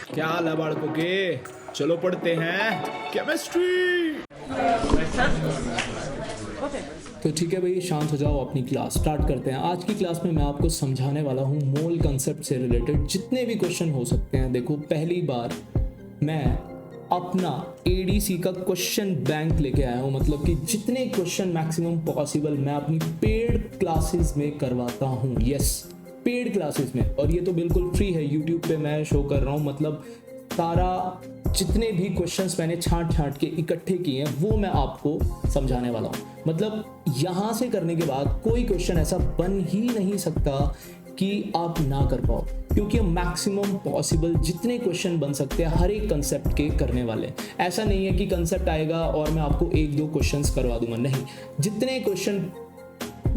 क्या हाल है बालकों के? चलो पढ़ते हैं केमिस्ट्री। तो ठीक है भाई, शांत हो जाओ, अपनी क्लास स्टार्ट करते हैं। आज की क्लास में मैं आपको समझाने वाला हूँ मोल कंसेप्ट से रिलेटेड जितने भी क्वेश्चन हो सकते हैं। देखो, पहली बार मैं अपना एडीसी का क्वेश्चन बैंक लेके आया हूँ, मतलब कि जितने क्वेश्चन मैक्सिमम पॉसिबल मैं अपनी पेड क्लासेस में करवाता हूँ। यस, पेड क्लासेस में, और ये तो बिल्कुल फ्री है। यूट्यूब पे मैं शो कर रहा हूँ, मतलब सारा जितने भी क्वेश्चंस मैंने छांट छांट के इकट्ठे किए हैं वो मैं आपको समझाने वाला हूँ। मतलब यहाँ से करने के बाद कोई क्वेश्चन ऐसा बन ही नहीं सकता कि आप ना कर पाओ, क्योंकि हम मैक्सिमम पॉसिबल जितने क्वेश्चन बन सकते हैं हर एक कंसेप्ट के करने वाले हैं। ऐसा नहीं है कि कंसेप्ट आएगा और मैं आपको एक दो क्वेश्चंस करवा दूंगा, नहीं, जितने क्वेश्चन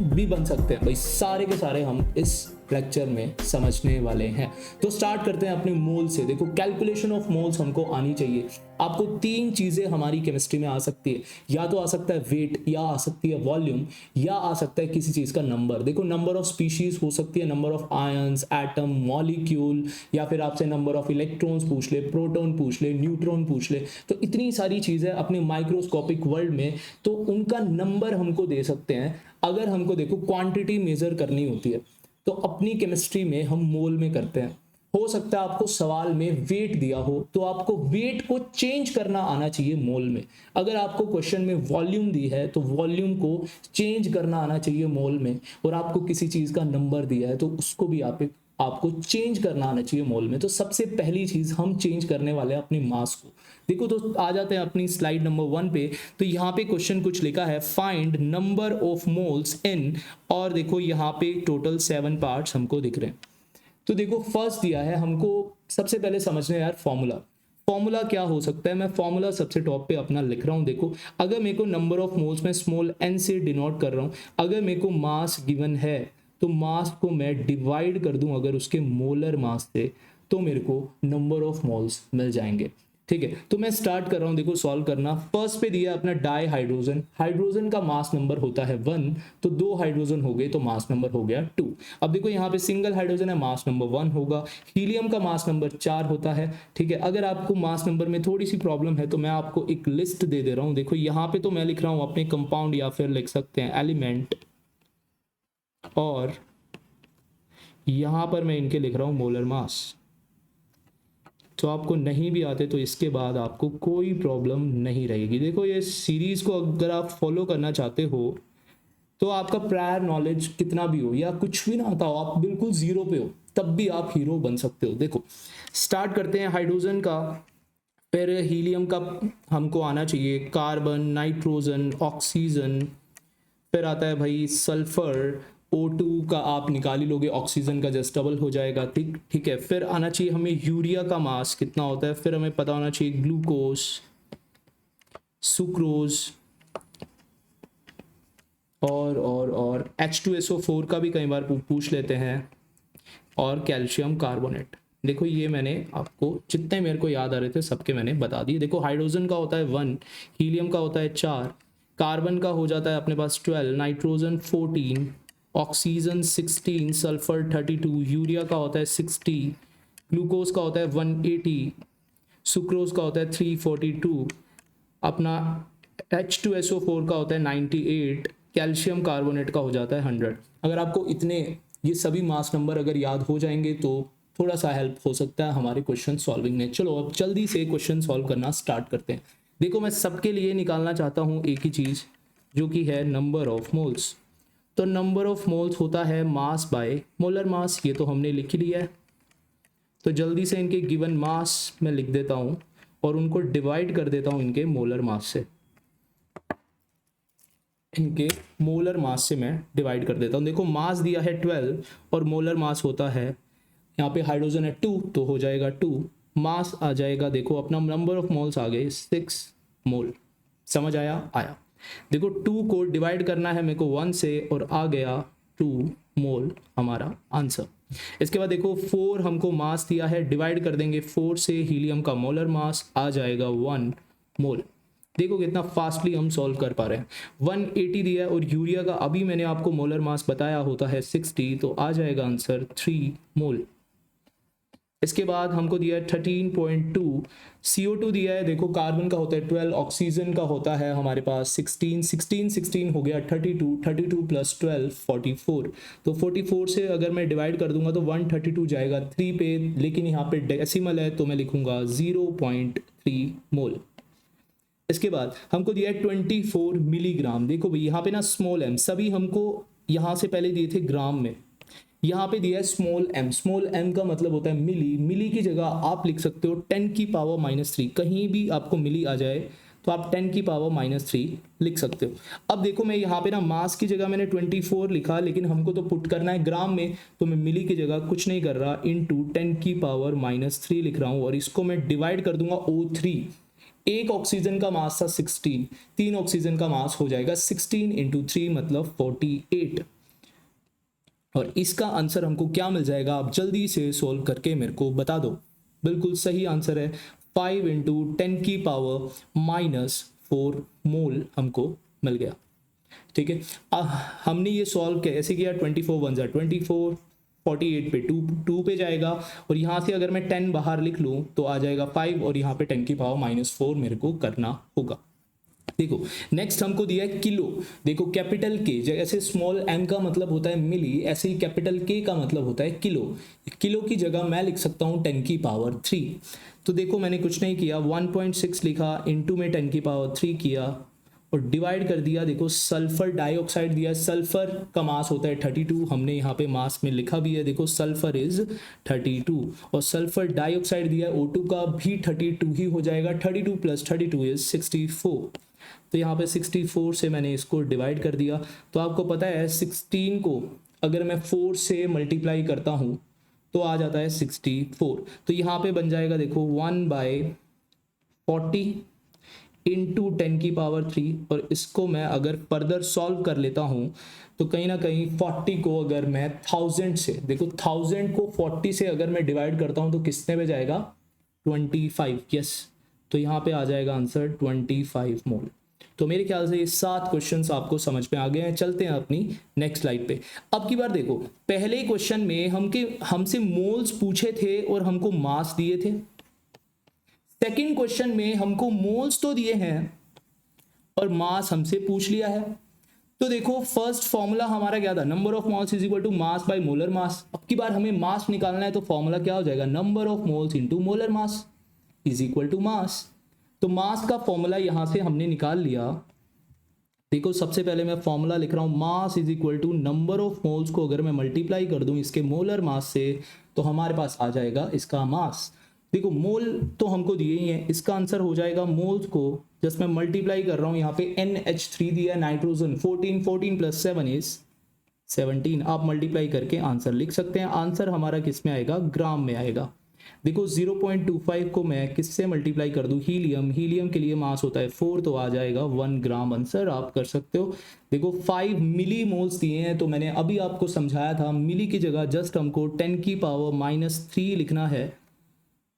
भी बन सकते हैं भाई, सारे के सारे हम इस लेक्चर में समझने वाले हैं। तो स्टार्ट करते हैं अपने मोल से। देखो, कैलकुलेशन ऑफ मोल्स हमको आनी चाहिए। आपको तीन चीजें हमारी केमिस्ट्री में आ सकती है, या तो आ सकता है वेट, या आ सकती है वॉल्यूम, या आ सकता है किसी चीज का नंबर। देखो, नंबर ऑफ स्पीशीज हो सकती है, number of ions, atom, molecule, या फिर आपसे नंबर ऑफ इलेक्ट्रॉन्स पूछ ले, प्रोटॉन पूछ ले, न्यूट्रॉन पूछ ले। तो इतनी सारी चीजें अपने माइक्रोस्कोपिक वर्ल्ड में, तो उनका नंबर हमको दे सकते हैं। अगर हमको देखो क्वांटिटी मेजर करनी होती है तो अपनी केमिस्ट्री में हम मोल में करते हैं। हो सकता है आपको सवाल में वेट दिया हो तो आपको वेट को चेंज करना आना चाहिए मोल में। अगर आपको क्वेश्चन में वॉल्यूम दी है तो वॉल्यूम को चेंज करना आना चाहिए मोल में। और आपको किसी चीज का नंबर दिया है तो उसको भी आपको चेंज करना आना चाहिए मोल में। तो सबसे पहली चीज हम चेंज करने वाले हैं अपनी मास को। देखो, तो आ जाते हैं अपनी स्लाइड नंबर 1 पे। तो यहाँ पे क्वेश्चन कुछ लिखा है, फाइंड नंबर ऑफ मोल्स इन, और देखो यहाँ पे टोटल 7 पार्ट्स हमको दिख रहे हैं। तो देखो, फर्स्ट दिया है हमको, सबसे पहले समझने यार फॉर्मूला। फॉर्मूला क्या हो सकता है? मैं फॉर्मूला सबसे टॉप पे अपना लिख रहा हूं। देखो, अगर मेरे को नंबर ऑफ मोल्स में स्मॉल n से डिनोट कर रहा हूं, अगर मेरे को मास गिवन है तो मास को मैं डिवाइड कर दूं अगर उसके मोलर मास से, तो मेरे को नंबर ऑफ मोल्स मिल जाएंगे। ठीक है, तो मैं स्टार्ट कर रहा हूं। देखो, सॉल्व करना। फर्स्ट पे दिया अपना डाई हाइड्रोजन। हाइड्रोजन का मास नंबर होता है 1, तो 2 हाइड्रोजन हो गए तो मास नंबर हो गया 2। अब देखो, यहाँ पे सिंगल हाइड्रोजन है, मास नंबर 1 होगा। हीलियम का मास नंबर 4 होता है। ठीक है, अगर आपको मास नंबर में थोड़ी सी प्रॉब्लम है तो मैं आपको एक लिस्ट दे दे रहा हूँ। देखो, यहाँ पे तो मैं लिख रहा हूँ अपने कंपाउंड, या फिर लिख सकते हैं एलिमेंट, और यहाँ पर मैं इनके लिख रहा हूँ मोलर मास। तो आपको नहीं भी आते तो इसके बाद आपको कोई प्रॉब्लम नहीं रहेगी। देखो, ये सीरीज को अगर आप फॉलो करना चाहते हो तो आपका प्रायर नॉलेज कितना भी हो या कुछ भी ना आता हो, आप बिल्कुल जीरो पे हो, तब भी आप हीरो बन सकते हो। देखो, स्टार्ट करते हैं हाइड्रोजन का, फिर हीलियम का हमको आना चाहिए, कार्बन, नाइट्रोजन, ऑक्सीजन, फिर आता है भाई सल्फर। O2 का आप निकाल ही लोगे, ऑक्सीजन का जस्ट डबल हो जाएगा। ठीक ठीक है, फिर आना चाहिए हमें यूरिया का मास कितना होता है, फिर हमें पता होना चाहिए ग्लूकोज, सुक्रोज, और H2SO4 का भी कई बार पूछ लेते हैं, और कैल्शियम कार्बोनेट। देखो, ये मैंने आपको जितने मेरे को याद आ रहे थे सबके मैंने बता दिए। देखो, हाइड्रोजन का होता है 1, हीलियम का होता है 4, कार्बन का हो जाता है अपने पास 12, नाइट्रोजन 14, ऑक्सीजन 16, सल्फर 32, यूरिया का होता है 60, ग्लूकोज का होता है 180, सुक्रोज का होता है 342, अपना H2SO4 का होता है 98, कैल्शियम कार्बोनेट का हो जाता है 100। अगर आपको इतने ये सभी मास नंबर अगर याद हो जाएंगे तो थोड़ा सा हेल्प हो सकता है हमारे क्वेश्चन सॉल्विंग में। चलो, अब जल्दी से क्वेश्चन सॉल्व करना स्टार्ट करते हैं। देखो, मैं सबके लिए निकालना चाहता हूँ एक ही चीज़, जो कि है नंबर ऑफ मोल्स। तो नंबर ऑफ मोल्स होता है मास बाय मोलर मास, ये तो हमने लिख ही लिया है। तो जल्दी से इनके गिवन मास मैं लिख देता हूँ और उनको डिवाइड कर देता हूँ इनके मोलर मास से। इनके मोलर मास से मैं डिवाइड कर देता हूँ। देखो, मास दिया है 12 और मोलर मास होता है, यहाँ पे हाइड्रोजन है 2 तो हो जाएगा 2, मास आ जाएगा, देखो अपना नंबर ऑफ मोल्स आ गए 6 मोल। समझ आया? देखो, 2 को डिवाइड करना है मेरे को 1 से और आ गया 2 मोल हमारा आंसर। इसके बाद देखो, 4 हमको मास दिया है, डिवाइड कर देंगे 4 से, हीलियम का मोलर मास आ जाएगा 1 मोल। देखो कितना फास्टली हम सॉल्व कर पा रहे हैं। 180 दिया है और यूरिया का अभी मैंने आपको मोलर मास बताया होता है 60, तो आ जाएगा आंसर 3 मोल। इसके बाद हमको दिया है 13.2, CO2 दिया है, देखो कार्बन का होता है 12, ऑक्सीजन का होता है हमारे पास 16 हो गया 32 प्लस 12 44। तो 44 से अगर मैं डिवाइड कर दूंगा तो 132 जाएगा 3 पे, लेकिन यहाँ पे डेसिमल है तो मैं लिखूंगा 0.3 मोल। इसके बाद हमको दिया है 24 मिलीग्राम। देखो भाई यहाँ पे ना स्मॉल एम, सभी हमको यहाँ से पहले दिए थे ग्राम में, यहाँ पे दिया है स्मॉल एम। स्मॉल एम का मतलब होता है मिली, मिली की जगह आप लिख सकते हो 10 की पावर -3, कहीं भी आपको मिली आ जाए तो आप 10 की पावर -3 लिख सकते हो। अब देखो मैं यहाँ पे ना मास की जगह मैंने 24 लिखा, लेकिन हमको तो पुट करना है ग्राम में, तो मैं मिली की जगह कुछ नहीं कर रहा, इंटू 10 की पावर -3 लिख रहा हूँ, और इसको मैं डिवाइड कर दूंगा O3। एक ऑक्सीजन का मास था 16, 3 ऑक्सीजन का मास हो जाएगा 16 इंटू 3 मतलब 48। और इसका आंसर हमको क्या मिल जाएगा, आप जल्दी से सोल्व करके मेरे को बता दो। बिल्कुल सही आंसर है 5 इंटू 10 की पावर -4 मोल हमको मिल गया। ठीक है, हमने ये सॉल्व कैसे किया, 24 1 24, 48 पे 2 पे जाएगा, और यहाँ से अगर मैं 10 बाहर लिख लूँ तो आ जाएगा 5, और यहाँ पे 10 की पावर -4 मेरे को करना होगा। देखो नेक्स्ट हमको दिया है किलो। देखो कैपिटल के जैसे स्मॉल एम का मतलब होता है मिली, ऐसे ही कैपिटल के का मतलब होता है किलो। किलो की जगह मैं लिख सकता हूँ 10 की पावर 3। तो देखो मैंने कुछ नहीं किया, 1.6 लिखा, इंटू में 10 की पावर 3 किया और डिवाइड कर दिया। देखो सल्फर डाइऑक्साइड दिया, सल्फर का मास होता है 32, हमने यहाँ पे मास में लिखा भी है, देखो सल्फर इज 32, और सल्फर डाइऑक्साइड दिया है O2 का भी 32 ही हो जाएगा, 32 प्लस 32 इज 64। तो यहाँ पे 64 से मैंने इसको डिवाइड कर दिया। तो आपको पता है 16 को अगर मैं 4 से मल्टीप्लाई करता हूँ तो आ जाता है 64। तो यहाँ पे बन जाएगा देखो 1/40 इंटू 10 की पावर 3, और इसको मैं अगर फर्दर सॉल्व कर लेता हूँ तो कहीं ना कहीं 40 को अगर मैं 1000 से, देखो 1000 को 40 से अगर मैं डिवाइड करता हूँ तो कितने में जाएगा, 25। यस, तो यहाँ पे आ जाएगा आंसर 25 मोल। तो मेरे ख्याल से ये 7 क्वेश्चंस आपको समझ में आ गए हैं। चलते हैं अपनी नेक्स्ट स्लाइड पे। अब की बार देखो, पहले क्वेश्चन में हमसे मोल्स पूछे थे और हमको मास दिए थे। सेकंड क्वेश्चन में हमको मोल्स तो दिए हैं और मास हमसे पूछ लिया है। तो देखो फर्स्ट फॉर्मूला हमारा क्या था, number of moles is equal to mass by molar mass. अब की बार हमें मास निकालना है तो फॉर्मूला क्या हो जाएगा, number of moles into molar mass is equal to mass. तो मास का फॉर्मूला यहां से हमने निकाल लिया। देखो सबसे पहले मैं फॉर्मूला लिख रहा हूं, mass is equal to number of moles को अगर मैं मल्टीप्लाई कर दूं इसके मोलर मास से तो हमारे पास आ जाएगा इसका मास। देखो मोल तो हमको दिए ही हैं, इसका आंसर हो जाएगा मोल्स को जस्ट मैं मल्टीप्लाई कर रहा हूं, यहाँ पे NH3 दिया नाइट्रोजन 14 प्लस 7 इज 17। आप मल्टीप्लाई करके आंसर लिख सकते हैं। आंसर हमारा किस में आएगा, ग्राम में आएगा। देखो 0.25 को मैं किससे मल्टीप्लाई कर दूं, हीलियम, हीलियम के लिए मास होता है 4 तो आ जाएगा 1 ग्राम। आंसर आप कर सकते हो। देखो 5 मिली मोल्स दिए हैं, तो मैंने अभी आपको समझाया था मिली की जगह जस्ट हमको 10 की पावर -3 लिखना है।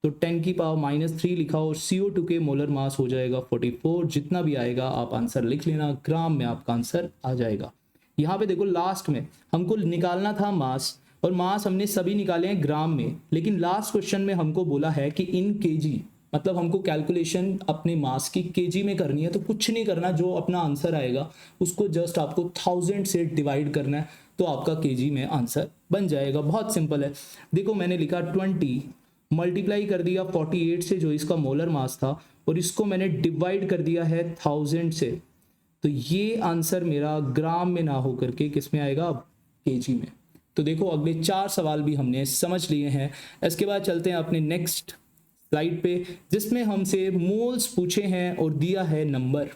तो 10 की पावर -3 लिखा और CO2 के मोलर मास हो जाएगा 44। जितना भी आएगा आप आंसर लिख लेना, ग्राम में आपका आंसर आ जाएगा। यहाँ पे देखो लास्ट में हमको निकालना था मास, और मास हमने सभी निकाले हैं ग्राम में, लेकिन लास्ट क्वेश्चन में हमको बोला है कि इन केजी, मतलब हमको कैलकुलेशन अपने मास की केजी में करनी है। तो कुछ नहीं करना, जो अपना आंसर आएगा उसको जस्ट आपको 1000 से डिवाइड करना है तो आपका केजी में आंसर बन जाएगा। बहुत सिंपल है। देखो मैंने लिखा 20 मल्टीप्लाई कर दिया 48 से जो इसका मोलर मास था, और इसको मैंने डिवाइड कर दिया है 1000 से। तो ये आंसर मेरा ग्राम में ना होकर के किस में आएगा, केजी में। तो देखो अगले 4 सवाल भी हमने समझ लिए हैं। इसके बाद चलते हैं अपने नेक्स्ट स्लाइड पे, जिसमें हमसे मोल्स पूछे हैं और दिया है नंबर।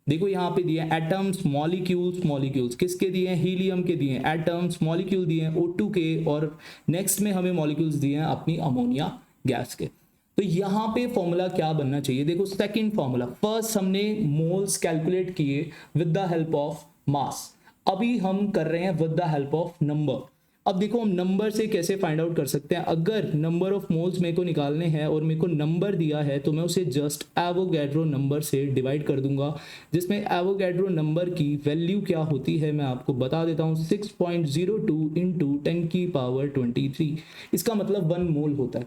देखो यहाँ पे दिए एटम्स, मॉलिक्यूल्स, मॉलिक्यूल्स किसके दिए हैं, हीलियम के दिए हैं, एटम्स, मॉलिक्यूल दिए हैं O2 के, और नेक्स्ट में हमें मॉलिक्यूल्स दिए हैं अपनी अमोनिया गैस के। तो यहाँ पे फॉर्मूला क्या बनना चाहिए, देखो सेकंड फॉर्मूला, फर्स्ट हमने मोल्स कैलकुलेट किए with the help of mass, अभी हम कर रहे हैं with the help of number. अब देखो हम नंबर से कैसे फाइंड आउट कर सकते हैं, अगर नंबर ऑफ मोल्स मेरे को निकालने हैं और मेरे को नंबर दिया है तो मैं उसे जस्ट एवोगैड्रो नंबर से डिवाइड कर दूंगा, जिसमें एवोगैड्रो नंबर की वैल्यू क्या होती है मैं आपको बता देता हूँ, 6.02 इंटू 10 की पावर 23। इसका मतलब 1 मोल होता है।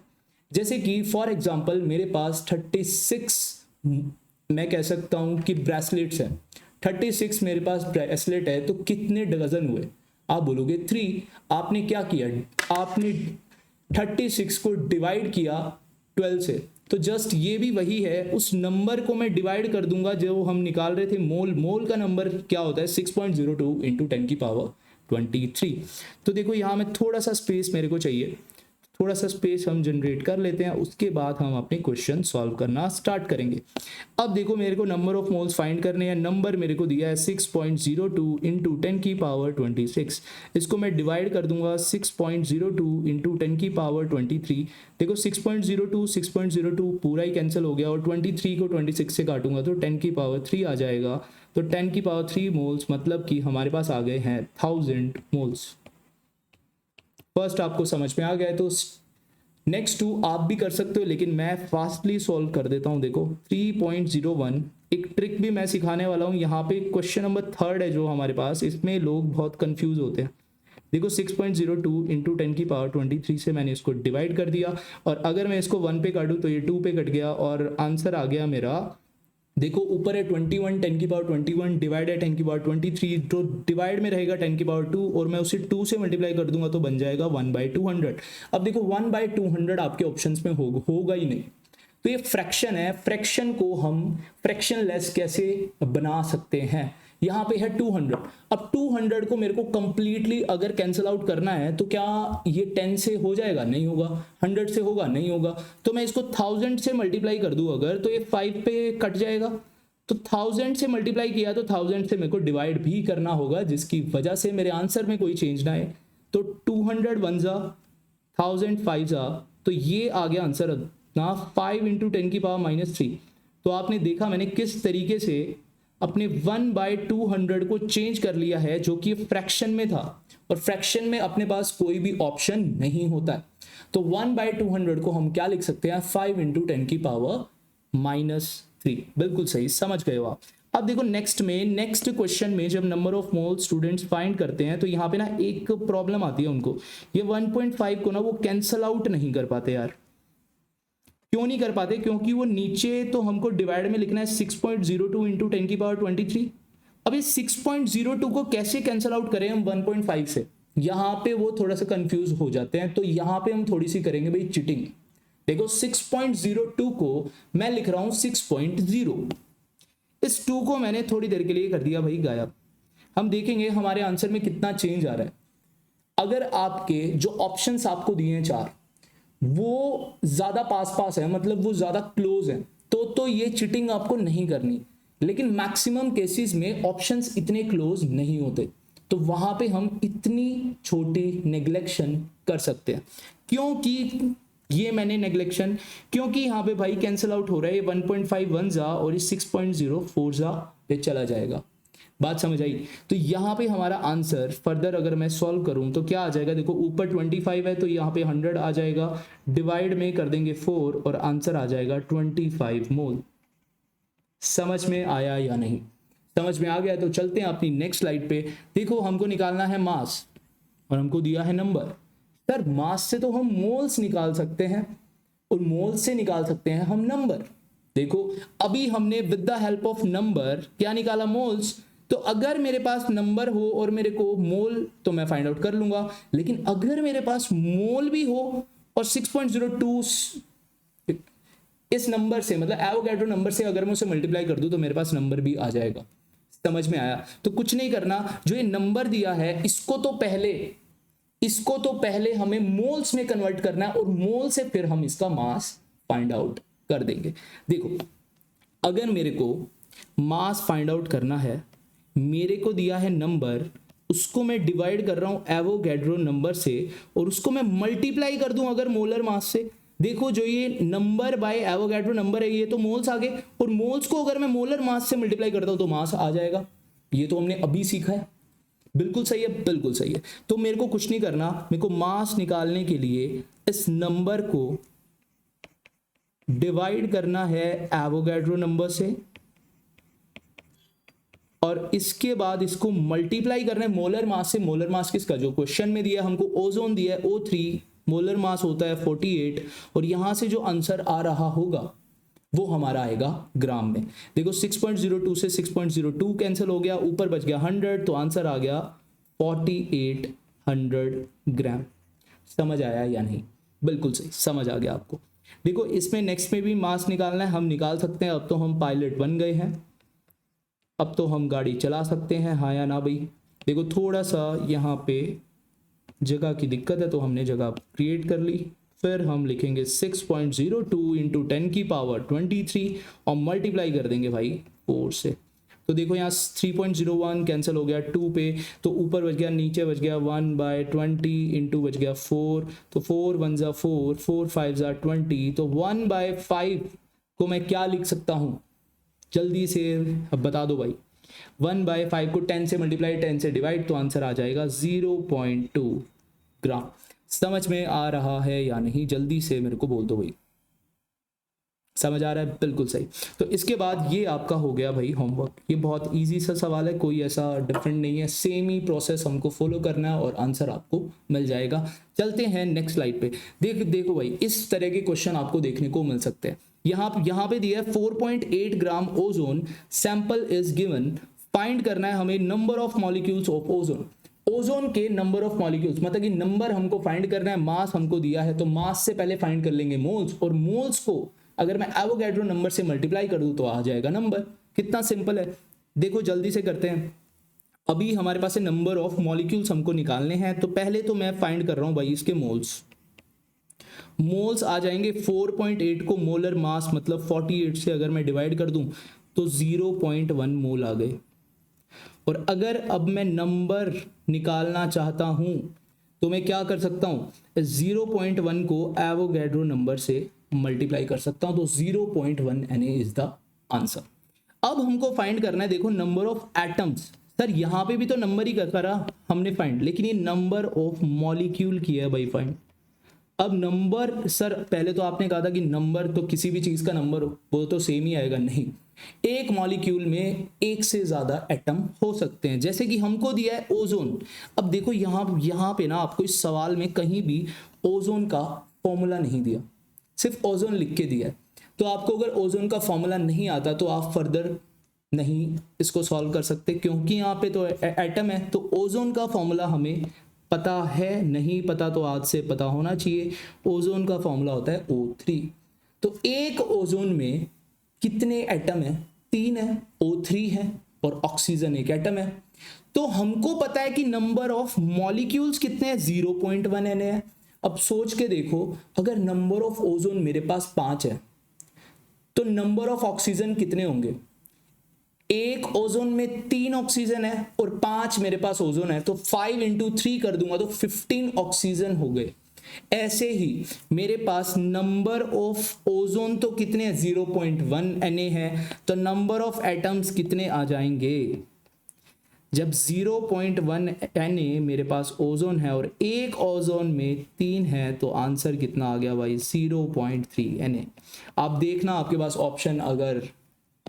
जैसे कि फॉर एग्जांपल मेरे पास 36 मैं कह सकता हूं कि ब्रेसलेट्स हैं। 36 मेरे पास ब्रेसलेट है, तो कितने डजन हुए? आप बोलोगे 3। आपने क्या किया, आपने 36 को डिवाइड किया 12 से, तो जस्ट ये भी वही है, उस नंबर को मैं डिवाइड कर दूंगा जो हम निकाल रहे थे मोल। मोल का नंबर क्या होता है 6.02 इंटू 10 की पावर 23। तो देखो यहाँ में थोड़ा सा स्पेस मेरे को चाहिए, थोड़ा सा स्पेस हम जनरेट कर लेते हैं, उसके बाद हम अपने क्वेश्चन सॉल्व करना स्टार्ट करेंगे। अब देखो मेरे को नंबर ऑफ मोल्स फाइंड करने हैं। नंबर मेरे को दिया है 6.02 इंटू 10 की पावर 26। इसको मैं डिवाइड कर दूंगा 6.02 इंटू 10 की पावर 23। देखो 6.02 पूरा ही कैंसिल हो गया, और 23 को 26 से काटूंगा तो 10 की पावर 3 आ जाएगा। तो 10 की पावर 3 मोल्स, मतलब कि हमारे पास आ गए हैं 1000 मोल्स। फर्स्ट आपको समझ में आ गया है, तो नेक्स्ट 2 आप भी कर सकते हो, लेकिन मैं फास्टली सॉल्व कर देता हूं। देखो 3.01, एक ट्रिक भी मैं सिखाने वाला हूं। यहाँ पे क्वेश्चन नंबर 3 है जो हमारे पास, इसमें लोग बहुत कंफ्यूज होते हैं। देखो 6.02 इंटू 10 की पावर 23 से मैंने इसको डिवाइड कर दिया, और अगर मैं इसको 1 पे काटूं तो ये 2 पे कट गया, और आंसर आ गया मेरा। देखो ऊपर है 21, 10 की पावर 21 डिवाइड है 10 की पावर 23, तो डिवाइड में रहेगा 10 की पावर 2, और मैं उसे 2 से मल्टीप्लाई कर दूंगा तो बन जाएगा 1/200। अब देखो 1/200 आपके ऑप्शंस में होगा ही नहीं, तो ये फ्रैक्शन है। फ्रैक्शन को हम फ्रैक्शन लेस कैसे बना सकते हैं? यहाँ पे है 200। अब 200 को मेरे को कंप्लीटली अगर कैंसिल आउट करना है तो क्या ये 10 से हो जाएगा? नहीं होगा। 100 से होगा? नहीं होगा। तो मैं इसको 1000 से मल्टीप्लाई कर दूं अगर, तो ये 5 पे कट जाएगा। तो 1000 से मल्टीप्लाई किया तो 1000 से मेरे को डिवाइड भी करना होगा, जिसकी वजह से मेरे आंसर में कोई चेंज ना आए। तो 200 1 जा, 1000 5 जा, तो ये आ गया आंसर ना 5 इंटू 10 की पावर -3। तो आपने देखा मैंने किस तरीके से अपने 1/200 को चेंज कर लिया है, जो कि फ्रैक्शन में था, और फ्रैक्शन में अपने पास कोई भी ऑप्शन नहीं होता है। तो 1/200 को हम क्या लिख सकते हैं? 5 इंटू 10 की पावर -3। बिल्कुल सही, समझ गए हो आप। अब देखो नेक्स्ट क्वेश्चन में जब number of mole students find करते हैं, तो यहाँ पे ना एक प्रॉब्लम आती है उनको, ये 1.5 को ना वो कैंसल आउट नहीं कर पाते यार। क्यों नहीं कर पाते? क्योंकि वो नीचे तो हमको डिवाइड में लिखना है 6.02 इंटू 10 की पावर 23। अब इस 6.02 को कैसे कैंसिल आउट करें हम 1.5 से? यहां पे वो थोड़ा सा कंफ्यूज हो जाते हैं, तो यहां पे हम थोड़ी सी करेंगे भाई चिटिंग। देखो 6.02 को मैं लिख रहा हूं 6.0, इस 2 को मैंने थोड़ी देर के लिए कर दिया भाई गायब। हम देखेंगे हमारे आंसर में कितना चेंज आ रहा है। अगर आपके जो ऑप्शंस आपको दिए हैं 4 वो ज्यादा पास है, मतलब वो ज्यादा क्लोज है, तो ये चीटिंग आपको नहीं करनी। लेकिन मैक्सिमम केसेस में ऑप्शंस इतने क्लोज नहीं होते, तो वहां पे हम इतनी छोटी नेग्लेक्शन कर सकते हैं। क्योंकि ये मैंने नेग्लेक्शन, क्योंकि यहाँ पे भाई कैंसिल आउट हो रहा है, ये 1.5 1 जा और ये 6.0 4 जा पे चला जाएगा। बात समझ आई? तो यहाँ पे हमारा आंसर फर्दर अगर मैं सॉल्व करूं तो क्या आ जाएगा? देखो ऊपर 25 है तो यहाँ पे 100 आ जाएगा, डिवाइड में कर देंगे 4 और आंसर आ जाएगा 25 मोल। समझ में आया या नहीं? समझ में आ गया तो चलते हैं अपनी नेक्स्ट स्लाइड पे। देखो हमको निकालना है मास और हमको दिया है नंबर। सर मास से तो हम मोल्स निकाल सकते हैं और मोल्स से निकाल सकते हैं हम नंबर। देखो अभी हमने with the help of number क्या निकाला? मोल्स। तो अगर मेरे पास नंबर हो और मेरे को मोल तो मैं फाइंड आउट कर लूंगा, लेकिन अगर मेरे पास मोल भी हो और 6.02 इस नंबर से, मतलब एवोगैड्रो नंबर से अगर मैं उसे मल्टीप्लाई कर दूं तो मेरे पास नंबर भी आ जाएगा। समझ में आया? तो कुछ नहीं करना, जो ये नंबर दिया है इसको तो पहले हमें मोल्स में कन्वर्ट करना है और मोल से फिर हम इसका मास फाइंड आउट कर देंगे। देखो अगर मेरे को मास फाइंड आउट करना है, मेरे को दिया है नंबर, उसको मैं डिवाइड कर रहा हूं एवोगैड्रो नंबर से और उसको मैं मल्टीप्लाई कर दूं अगर मोलर मास से। देखो जो ये नंबर बाय एवोगैड्रो नंबर है ये तो मोल्स आ गए, और मोल्स को अगर मैं मोलर मास से मल्टीप्लाई करता हूं तो मास आ जाएगा। ये तो हमने अभी सीखा है। बिल्कुल सही है, बिल्कुल सही है। तो मेरे को कुछ नहीं करना, मेरे को मास निकालने के लिए इस नंबर को डिवाइड करना है एवोगैड्रो नंबर से और इसके बाद इसको मल्टीप्लाई करना है मोलर मास से। मोलर मास किसका? जो क्वेश्चन में दिया हमको ओजोन दिया है O3 मोलर मास होता है 48 और यहाँ से जो आंसर आ रहा होगा वो हमारा आएगा ग्राम में। देखो 6.02 से 6.02 कैंसिल हो गया, ऊपर बच गया 100, तो आंसर आ गया 4800 ग्राम। समझ आया या नहीं? बिल्कुल सही, समझ आ गया आपको। देखो इसमें नेक्स्ट में भी मास निकालना है, हम निकाल सकते हैं। अब तो हम पायलट बन गए हैं, अब तो हम गाड़ी चला सकते हैं, हाँ या ना भाई? देखो थोड़ा सा यहाँ पे जगह की दिक्कत है तो हमने जगह क्रिएट कर ली। फिर हम लिखेंगे 6.02 इंटू 10 की पावर 23 और मल्टीप्लाई कर देंगे भाई 4 से। तो देखो यहाँ 3.01 कैंसिल हो गया 2 पे, तो ऊपर बच गया, नीचे बच गया 1/20 इंटू बच गया 4, तो 4 1 ज़ा 4, 4 5 ज़ा 20, तो 1/5 को मैं क्या लिख सकता हूँ? जल्दी से अब बता दो भाई। 1/5 को 10 से मल्टीप्लाई, 10 से डिवाइड, तो आंसर आ जाएगा 0.2 ग्राम। समझ में आ रहा है या नहीं? जल्दी से मेरे को बोल दो भाई। समझ आ रहा है? बिल्कुल सही। तो इसके बाद ये आपका हो गया भाई होमवर्क। ये बहुत इजी सा सवाल है, कोई ऐसा डिफरेंट नहीं है, सेम ही प्रोसेस हमको फॉलो करना है और आंसर आपको मिल जाएगा। चलते हैं नेक्स्ट स्लाइड पे। देखो भाई, इस तरह के क्वेश्चन आपको देखने को मिल सकते हैं। यहाँ पे दिया है 4.8 gram ozone sample is given, find करना है हमें number of molecules of ozone. Ozone के नंबर ऑफ मॉलिक्यूल्स, मतलब कि नंबर हमको फाइंड करना है। मास हमको दिया है तो मास से पहले फाइंड कर लेंगे मोल्स, और मोल्स को अगर मैं एवोगैड्रो नंबर से मल्टीप्लाई कर दूं तो आ जाएगा नंबर। कितना सिंपल है, देखो जल्दी से करते हैं। अभी हमारे पास नंबर ऑफ मॉलिक्यूल्स हमको निकालने हैं, तो पहले तो मैं फाइंड कर रहा हूं भाई इसके मोल्स आ जाएंगे। 4.8 को मोलर मास मतलब 48 से अगर मैं डिवाइड कर दूं तो 0.1 मोल आ गए। और अगर अब मैं नंबर निकालना चाहता हूं तो मैं क्या कर सकता हूं? 0.1 को एवोगैड्रो नंबर से मल्टीप्लाई कर सकता हूं, तो 0.1 Na इज द आंसर। अब हमको फाइंड करना है, देखो नंबर ऑफ एटम्स। सर यहां पे भी तो नंबर ही करा हमने फाइंड, लेकिन ये नंबर ऑफ मॉलिक्यूल किया है भाई फाइंड। अब नंबर, सर पहले तो आपने कहा था कि नंबर तो किसी भी चीज का नंबर हो वो तो सेम ही आएगा। नहीं, एक मॉलिक्यूल में एक से ज्यादा एटम हो सकते हैं, जैसे कि हमको दिया है ओजोन। अब देखो यहाँ पे ना आपको इस सवाल में कहीं भी ओजोन का फॉर्मूला नहीं दिया, सिर्फ ओजोन लिख के दिया है। तो आपको अगर ओजोन का फॉर्मूला नहीं आता तो आप फर्दर नहीं इसको सॉल्व कर सकते, क्योंकि यहाँ पे तो एटम है। तो ओजोन का फॉर्मूला हमें पता है, नहीं पता तो आज से पता होना चाहिए। ओजोन का फॉर्मूला होता है O3। तो एक ओजोन में कितने एटम है? 3 है, O3 है, और ऑक्सीजन एक एटम है। तो हमको पता है कि नंबर ऑफ मॉलिक्यूल्स कितने हैं? 0.1 Na है। अब सोच के देखो, अगर नंबर ऑफ ओजोन मेरे पास 5 है तो नंबर ऑफ ऑक्सीजन कितने होंगे? एक ओजोन में 3 ऑक्सीजन है और 5 मेरे पास ओजोन है, तो 5 इंटू 3 कर दूंगा तो 15 ऑक्सीजन हो गए। ऐसे ही मेरे पास नंबर ऑफ ओजोन तो कितने हैं? 0.1 Na है, तो नंबर ऑफ एटम्स कितने आ जाएंगे? जब 0.1 Na मेरे पास ओजोन है और एक ओजोन में 3 है, तो आंसर कितना आ गया भाई? 0.3 Na। आप देखना आपके पास ऑप्शन अगर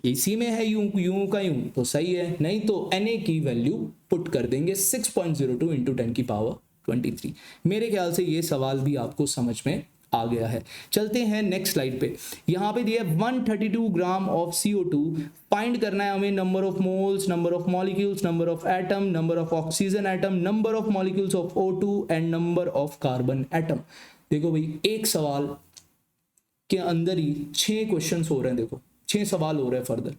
इसी में है यूं का यूं तो सही है, नहीं तो Na की वैल्यू पुट कर देंगे 6.02 इंटू 10 की पावर 23। मेरे ख्याल से ये सवाल भी आपको समझ में आ गया है। चलते हैं नेक्स्ट स्लाइड पे। यहाँ पे दिया 132 ग्राम ऑफ CO2, फाइंड करना है हमें number of moles, number of molecules, number of atom, number of oxygen atom, number of molecules of O2 and number of carbon atom. देखो भाई, एक सवाल के अंदर ही 6 क्वेश्चन हो रहे हैं। देखो 6 सवाल हो रहे हैं फर्दर।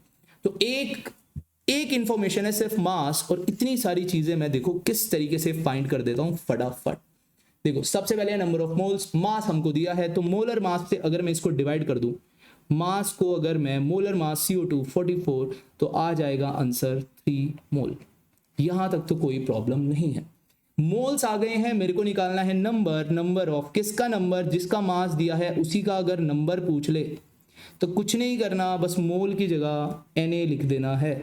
तो एक इंफॉर्मेशन है सिर्फ मास, और इतनी सारी चीजें मैं देखो किस तरीके से फाइंड कर देता हूं फटाफट। देखो सबसे पहले नंबर ऑफ मोल्स, मास हमको दिया है तो मोलर मास से अगर मैं इसको डिवाइड कर दूं, मास को अगर मैं मोलर मास CO2 44, तो आ जाएगा आंसर 3 मोल। यहां तक तो कोई प्रॉब्लम नहीं है। मोल्स आ गए हैं, मेरे को निकालना है नंबर ऑफ किसका नंबर? जिसका मास दिया है उसी का अगर नंबर पूछ ले तो कुछ नहीं करना, बस मोल की जगह Na लिख देना है।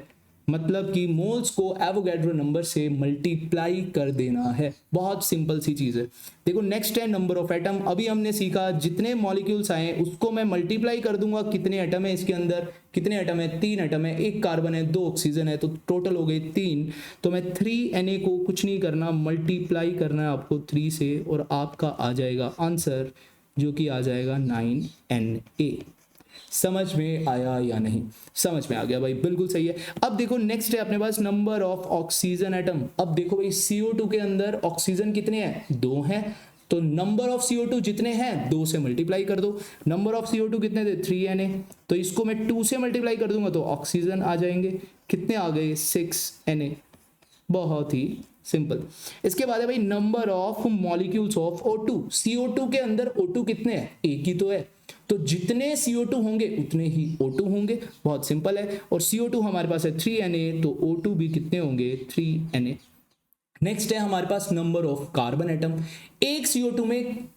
मतलब कि मोल्स को एवोगैड्रो नंबर से मल्टीप्लाई कर देना है। बहुत सिंपल सी चीज़ है। देखो नेक्स्ट है नंबर ऑफ एटम। अभी हमने सीखा जितने मॉलिक्यूल्स आए उसको मैं मल्टीप्लाई कर दूंगा, कितने एटम है इसके अंदर, कितने एटम है, 3 एटम है, 1 कार्बन है, 2 ऑक्सीजन है, तो टोटल हो गए 3। तो मैं 3Na को कुछ नहीं करना, मल्टीप्लाई करना है आपको 3 से और आपका आ जाएगा आंसर जो कि आ जाएगा 9Na। समझ में आया या नहीं? समझ में आ गया भाई, बिल्कुल सही है। अब देखो नेक्स्ट है अपने पास नंबर ऑफ ऑक्सीजन एटम। अब देखो भाई CO2 के अंदर ऑक्सीजन कितने हैं? 2 हैं। तो नंबर ऑफ CO2 जितने हैं 2 से मल्टीप्लाई कर दो। नंबर ऑफ CO2 कितने थे? 3Na। तो इसको मैं 2 से मल्टीप्लाई कर दूंगा तो ऑक्सीजन आ जाएंगे। कितने आ गए? 6Na। बहुत ही सिंपल। इसके बाद है भाई number of molecules of O2। CO2 के अंदर O2 कितने हैं? एक ही तो है, तो जितने CO2 होंगे उतने ही O2 होंगे। बहुत सिंपल है। और CO2 हमारे पास है 3Na, तो O2 भी कितने होंगे? 3Na। नेक्स्ट है हमारे पास नंबर ऑफ कार्बन एटम। एक CO2 में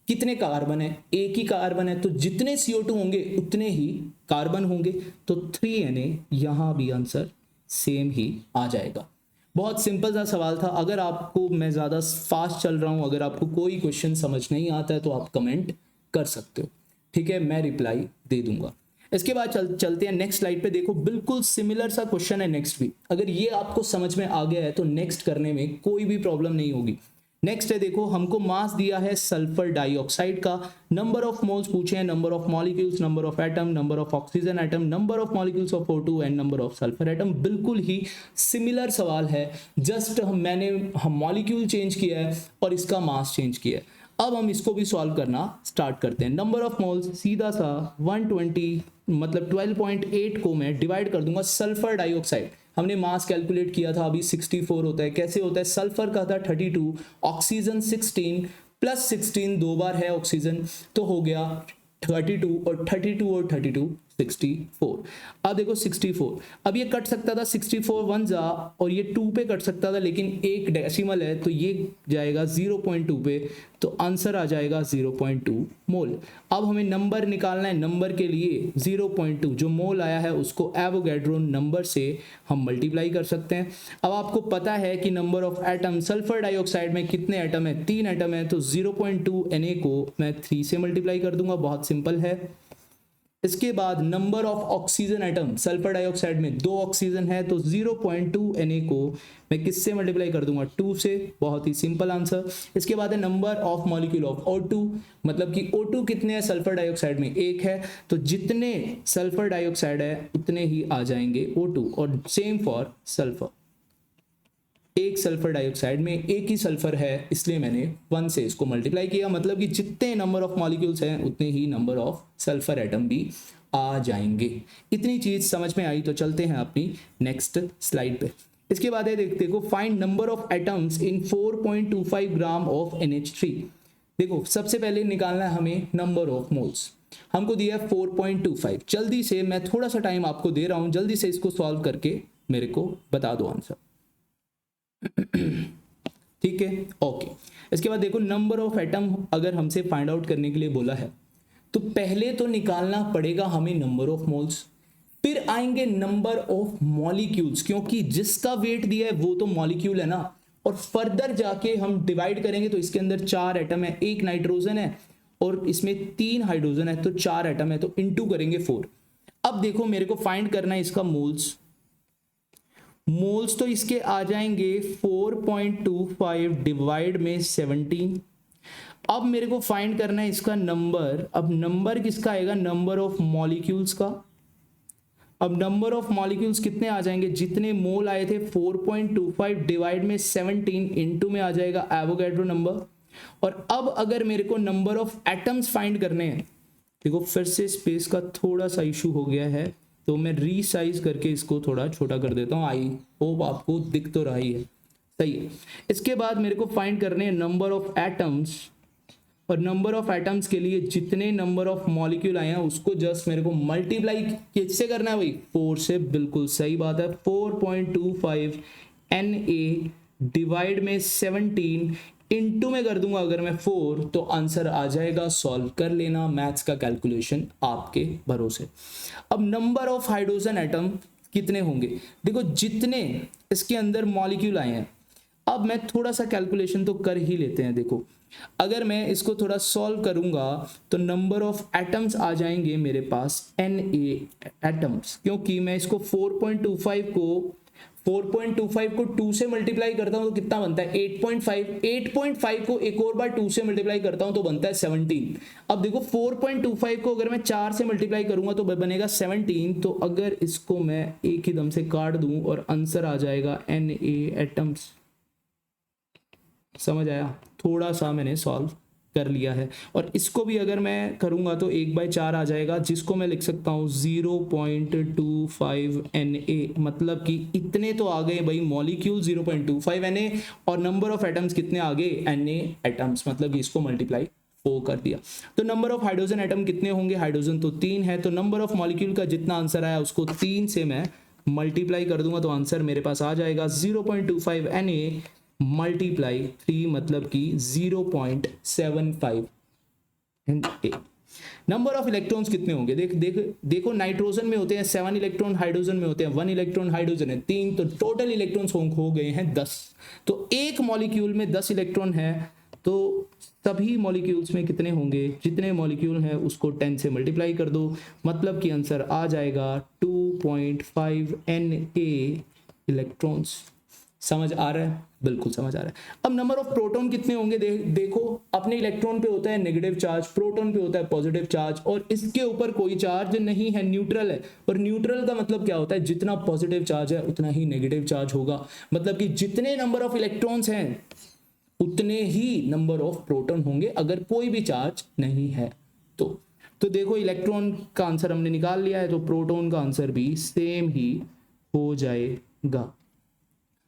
कितने कार्बन है? एक ही कार्बन है, तो जितने CO2 होंगे उतने ही कार्बन होंगे, तो 3Na। यहां भी आंसर सेम ही आ जाएगा। बहुत सिंपल सा सवाल था। अगर आपको मैं ज़्यादा फास्ट चल रहा हूं, अगर आपको कोई क्वेश्चन समझ नहीं आता है तो आप कमेंट कर सकते हो, ठीक है, मैं रिप्लाई दे दूंगा। इसके बाद चलते हैं नेक्स्ट स्लाइड पे। देखो बिल्कुल सिमिलर सा क्वेश्चन है नेक्स्ट भी। अगर ये आपको समझ में आ गया है तो नेक्स्ट करने में कोई भी प्रॉब्लम नहीं होगी। नेक्स्ट है, देखो हमको मास दिया है सल्फर डाइऑक्साइड का। नंबर ऑफ मोल्स पूछे हैं, number of molecules, number of atom, number of oxygen atom, number of molecules of O2 and number of sulphur atom. बिल्कुल ही सिमिलर सवाल है, जस्ट मैंने मॉलिक्यूल चेंज किया है और इसका मास चेंज किया है। अब हम इसको भी सॉल्व करना स्टार्ट करते हैं। नंबर ऑफ मोल्स सीधा सा 120 मतलब 12.8 को मैं डिवाइड कर दूंगा सल्फर डाइऑक्साइड। हमने मास कैलकुलेट किया था, अभी 64 होता है। कैसे होता है? सल्फर का था 32, ऑक्सीजन 16 प्लस 16 दो बार है ऑक्सीजन, तो हो गया 32 और 32 और 32 64। अब देखो 64, अब ये कट सकता था 64 वन जा और ये 2 पे कट सकता था, लेकिन एक डेसिमल है तो ये जाएगा 0.2 पे, तो आंसर आ जाएगा 0.2 मोल। अब हमें नंबर निकालना है। नंबर के लिए 0.2 जो मोल आया है उसको एवोगैड्रो नंबर से हम मल्टीप्लाई कर सकते हैं। अब आपको पता है कि number of atom sulphur dioxide में कितने एटम है? 3 एटम है, तो 0.2 Na को मैं 3 से मल्टीप्लाई कर दूंगा। बहुत सिंपल है। इसके बाद number of oxygen atom, sulphur dioxide में 2 ऑक्सीजन है, तो 0.2 Na को मैं किससे मल्टीप्लाई कर दूंगा? 2 से। बहुत ही सिंपल आंसर। इसके बाद है number of molecule of O2, मतलब कि O2 कितने हैं? सल्फर डाइऑक्साइड में 1 है, तो जितने सल्फर डाइऑक्साइड है उतने ही आ जाएंगे O2। और सेम फॉर सल्फर, एक सल्फर डाइऑक्साइड में एक ही सल्फर है, इसलिए मैंने 1 से इसको मल्टीप्लाई किया। मतलब कि जितने नंबर ऑफ मॉलिक्यूल्स हैं उतने ही नंबर ऑफ सल्फर एटम भी आ जाएंगे। इतनी चीज समझ में आई, तो चलते हैं अपनी नेक्स्ट स्लाइड पे। इसके बाद है देखो find number of atoms in 4.25 gram of NH3। देखो सबसे पहले निकालना है हमें नंबर ऑफ मोल्स। हमको दिया है 4.25। जल्दी से, मैं थोड़ा सा टाइम आपको दे रहा हूं, जल्दी से इसको सॉल्व करके मेरे को बता दो आंसर। ठीक है, ओके। इसके बाद देखो नंबर ऑफ एटम अगर हमसे फाइंड आउट करने के लिए बोला है तो पहले तो निकालना पड़ेगा हमें नंबर ऑफ मोल्स, फिर आएंगे नंबर ऑफ मॉलिक्यूल्स, क्योंकि जिसका वेट दिया है वो तो मॉलिक्यूल है ना। और फर्दर जाके हम डिवाइड करेंगे तो इसके अंदर 4 एटम है, 1 नाइट्रोजन है और इसमें 3 हाइड्रोजन है, तो 4 एटम है, तो इंटू करेंगे 4। अब देखो मेरे को फाइंड करना है इसका मोल्स। मोल्स तो इसके आ जाएंगे 4.25 डिवाइड में 17। अब मेरे को फाइंड करना है इसका नंबर। अब नंबर किसका आएगा? नंबर ऑफ मॉलिक्यूल्स का। अब नंबर ऑफ मॉलिक्यूल्स कितने आ जाएंगे? जितने मोल आए थे 4.25 डिवाइड में 17 इनटू में आ जाएगा एवोगैड्रो नंबर। और अब अगर मेरे को नंबर ऑफ एटम्स फाइंड करने हैं, देखो फिर से स्पेस का थोड़ा सा इशू हो गया है, तो मैं रीसाइज करके इसको थोड़ा छोटा कर देता हूँ। आई होप आपको दिख तो रहा ही है, सही है। इसके बाद मेरे को फाइंड करने हैं नंबर ऑफ एटम्स, और नंबर ऑफ एटम्स के लिए जितने नंबर ऑफ मॉलिक्यूल आए हैं उसको जस्ट मेरे को मल्टीप्लाई किससे करना है भाई? 4 से। बिल्कुल सही बात है। 4.25 Na डिवाइड में 17 इनटू में कर दूंगा अगर मैं 4, तो आंसर आ जाएगा। सॉल्व कर लेना, मैथ्स का कैलकुलेशन आपके भरोसे। अब नंबर ऑफ हाइड्रोजन एटम कितने होंगे। देखो जितने इसके अंदर मॉलिक्यूल आए हैं, अब मैं थोड़ा सा कैलकुलेशन तो कर ही लेते हैं। देखो अगर मैं इसको थोड़ा सॉल्व करूंगा तो नंबर ऑफ एटम्स आ जाएंगे मेरे पास Na एटम्स, क्योंकि मैं इसको 4.25 को 2 से मल्टीप्लाई करता हूं तो कितना बनता है 8.5 को एक और बार 2 से मल्टीप्लाई करता हूं तो बनता है 17। अब देखो 4.25 को अगर मैं 4 से मल्टीप्लाई करूंगा तो बनेगा 17। तो अगर इसको मैं एक ही दम से काट दूं और आंसर आ जाएगा Na एटम्स। समझ आया, थोड़ा सा मैंने सॉल्व कर लिया है। और इसको भी अगर मैं करूंगा तो 1/4 आ जाएगा, जिसको मैं लिख सकता हूं 0.25 Na, मतलब कि इतने तो आ गए भाई मॉलिक्यूल 0.25 Na, और नंबर ऑफ एटम्स कितने आ गए Na एटम्स, मतलब कि इसको मल्टीप्लाई 4 कर दिया। तो नंबर ऑफ हाइड्रोजन एटम कितने होंगे, हाइड्रोजन तो 3 है, तो नंबर ऑफ मॉलिक्यूल का जितना आंसर आया उसको 3 से मैं मल्टीप्लाई कर दूंगा तो आंसर मेरे पास आ जाएगा 0.25 Na मल्टीप्लाई 3, मतलब कि 0.75 Na। नंबर ऑफ इलेक्ट्रॉन्स कितने होंगे, देखो नाइट्रोजन में होते हैं 7 इलेक्ट्रॉन, हाइड्रोजन में होते हैं 1 इलेक्ट्रॉन, हाइड्रोजन है 3, तो टोटल इलेक्ट्रॉन्स हो गए हैं 10। तो एक मॉलिक्यूल में 10 इलेक्ट्रॉन है, तो सभी मॉलिक्यूल्स में कितने होंगे, जितने मॉलिक्यूल हैं उसको 10 से मल्टीप्लाई कर दो, मतलब कि आंसर आ जाएगा 2.5 Na इलेक्ट्रॉन्स। समझ आ रहा है, बिल्कुल समझ आ रहा है। अब नंबर ऑफ प्रोटॉन कितने होंगे, देखो अपने इलेक्ट्रॉन पे होता है नेगेटिव चार्ज, प्रोटॉन पे होता है पॉजिटिव चार्ज, और इसके ऊपर कोई चार्ज नहीं है, न्यूट्रल है। और न्यूट्रल का मतलब क्या होता है, जितना पॉजिटिव चार्ज है उतना ही नेगेटिव चार्ज होगा, मतलब कि जितने नंबर ऑफ इलेक्ट्रॉन्स हैं उतने ही नंबर ऑफ प्रोटॉन होंगे अगर कोई भी चार्ज नहीं है तो देखो इलेक्ट्रॉन का आंसर हमने निकाल लिया है, तो प्रोटॉन का आंसर भी सेम ही हो जाएगा।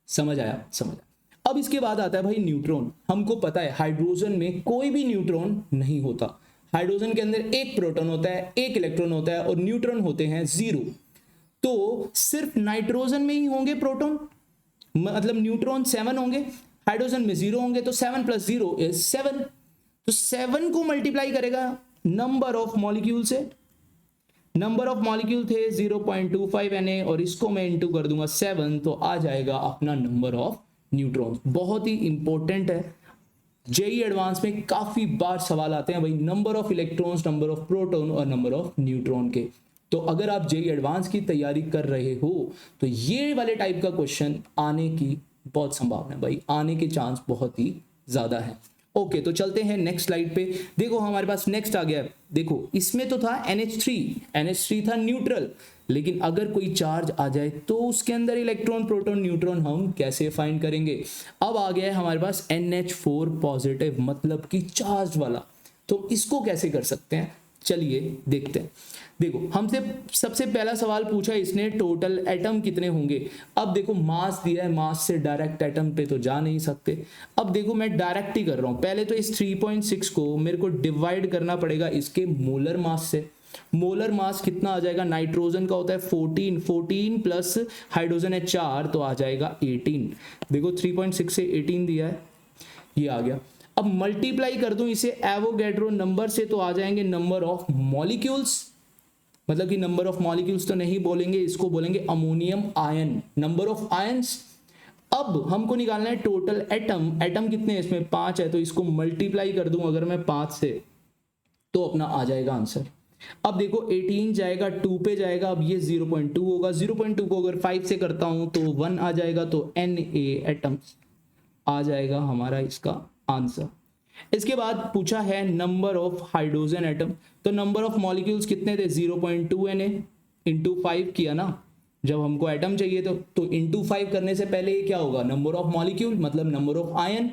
समझ आया, समझ आया। अब इसके बाद आता है भाई न्यूट्रॉन। हमको पता है हाइड्रोजन में कोई भी न्यूट्रॉन नहीं होता, हाइड्रोजन के अंदर एक प्रोटॉन होता है, एक इलेक्ट्रॉन होता है, और न्यूट्रॉन होते हैं 0। तो सिर्फ नाइट्रोजन में ही होंगे प्रोटॉन, मतलब न्यूट्रॉन 7 होंगे, हाइड्रोजन में 0 होंगे, तो 7 + 0 = 7। तो 7 को मल्टीप्लाई करेगा नंबर ऑफ मॉलिक्यूल से, नंबर ऑफ मॉलिक्यूल थे 0.25 Na, और इसको मैं इंटू कर दूंगा 7, तो आ जाएगा अपना नंबर ऑफ न्यूट्रॉन। बहुत ही इंपॉर्टेंट है, जेई एडवांस में काफी बार सवाल आते हैं भाई, number of electrons, number of proton और नंबर ऑफ न्यूट्रॉन के। तो अगर आप जेई एडवांस की तैयारी कर रहे हो तो ये वाले टाइप का क्वेश्चन आने की बहुत संभावना है भाई, आने के चांस बहुत ही ज्यादा है। ओके, तो चलते हैं नेक्स्ट स्लाइड पे। देखो हमारे पास नेक्स्ट आ गया, देखो इसमें तो था NH3 था न्यूट्रल, लेकिन अगर कोई चार्ज आ जाए तो उसके अंदर इलेक्ट्रॉन, प्रोटॉन, न्यूट्रॉन हम कैसे फाइंड करेंगे। अब आ गया है हमारे पास NH4 पॉजिटिव, मतलब कि चार्ज वाला, तो इसको कैसे कर सकते हैं, चलिए देखते हैं। देखो हमसे सबसे पहला सवाल पूछा इसने, टोटल एटम कितने होंगे। अब देखो मास दिया है, मास से डायरेक्ट एटम पे तो जा नहीं सकते। अब देखो मैं डायरेक्ट ही कर रहा हूं, पहले तो इस 3.6 को मेरे को डिवाइड करना पड़ेगा इसके मोलर मास से। मोलर मास कितना आ जाएगा, नाइट्रोजन का होता है 14 प्लस हाइड्रोजन है 4, तो आ जाएगा 18। देखो 3.6 से 18 दिया है, ये आ गया। अब मल्टीप्लाई कर दूं इसे एवोगैड्रो नंबर से, तो आ जाएंगे नंबर ऑफ मॉलिक्यूल्स, मतलब कि नंबर ऑफ मॉलिक्यूल्स तो नहीं बोलेंगे, इसको बोलेंगे ammonium ion, number of ions. अब हमको निकालना है टोटल एटम, एटम कितने हैं इसमें 5 है, तो इसको मल्टीप्लाई कर दूं अगर मैं 5 से, तो अपना आ जाएगा आंसर। अब देखो 18 जाएगा 2 पे जाएगा, अब ये 0.2 होगा, 0.2 को अगर 5 से करता हूं तो 1 आ जाएगा, तो Na एटम्स आ जाएगा हमारा इसका आंसर। इसके बाद पूछा है नंबर ऑफ हाइड्रोजन एटम, तो नंबर ऑफ मॉलिक्यूल्स कितने थे 0.2 Na इंटू 5 किया ना, जब हमको एटम चाहिए तो इंटू 5 करने से पहले ये क्या होगा, नंबर ऑफ मॉलिक्यूल मतलब नंबर ऑफ आयन।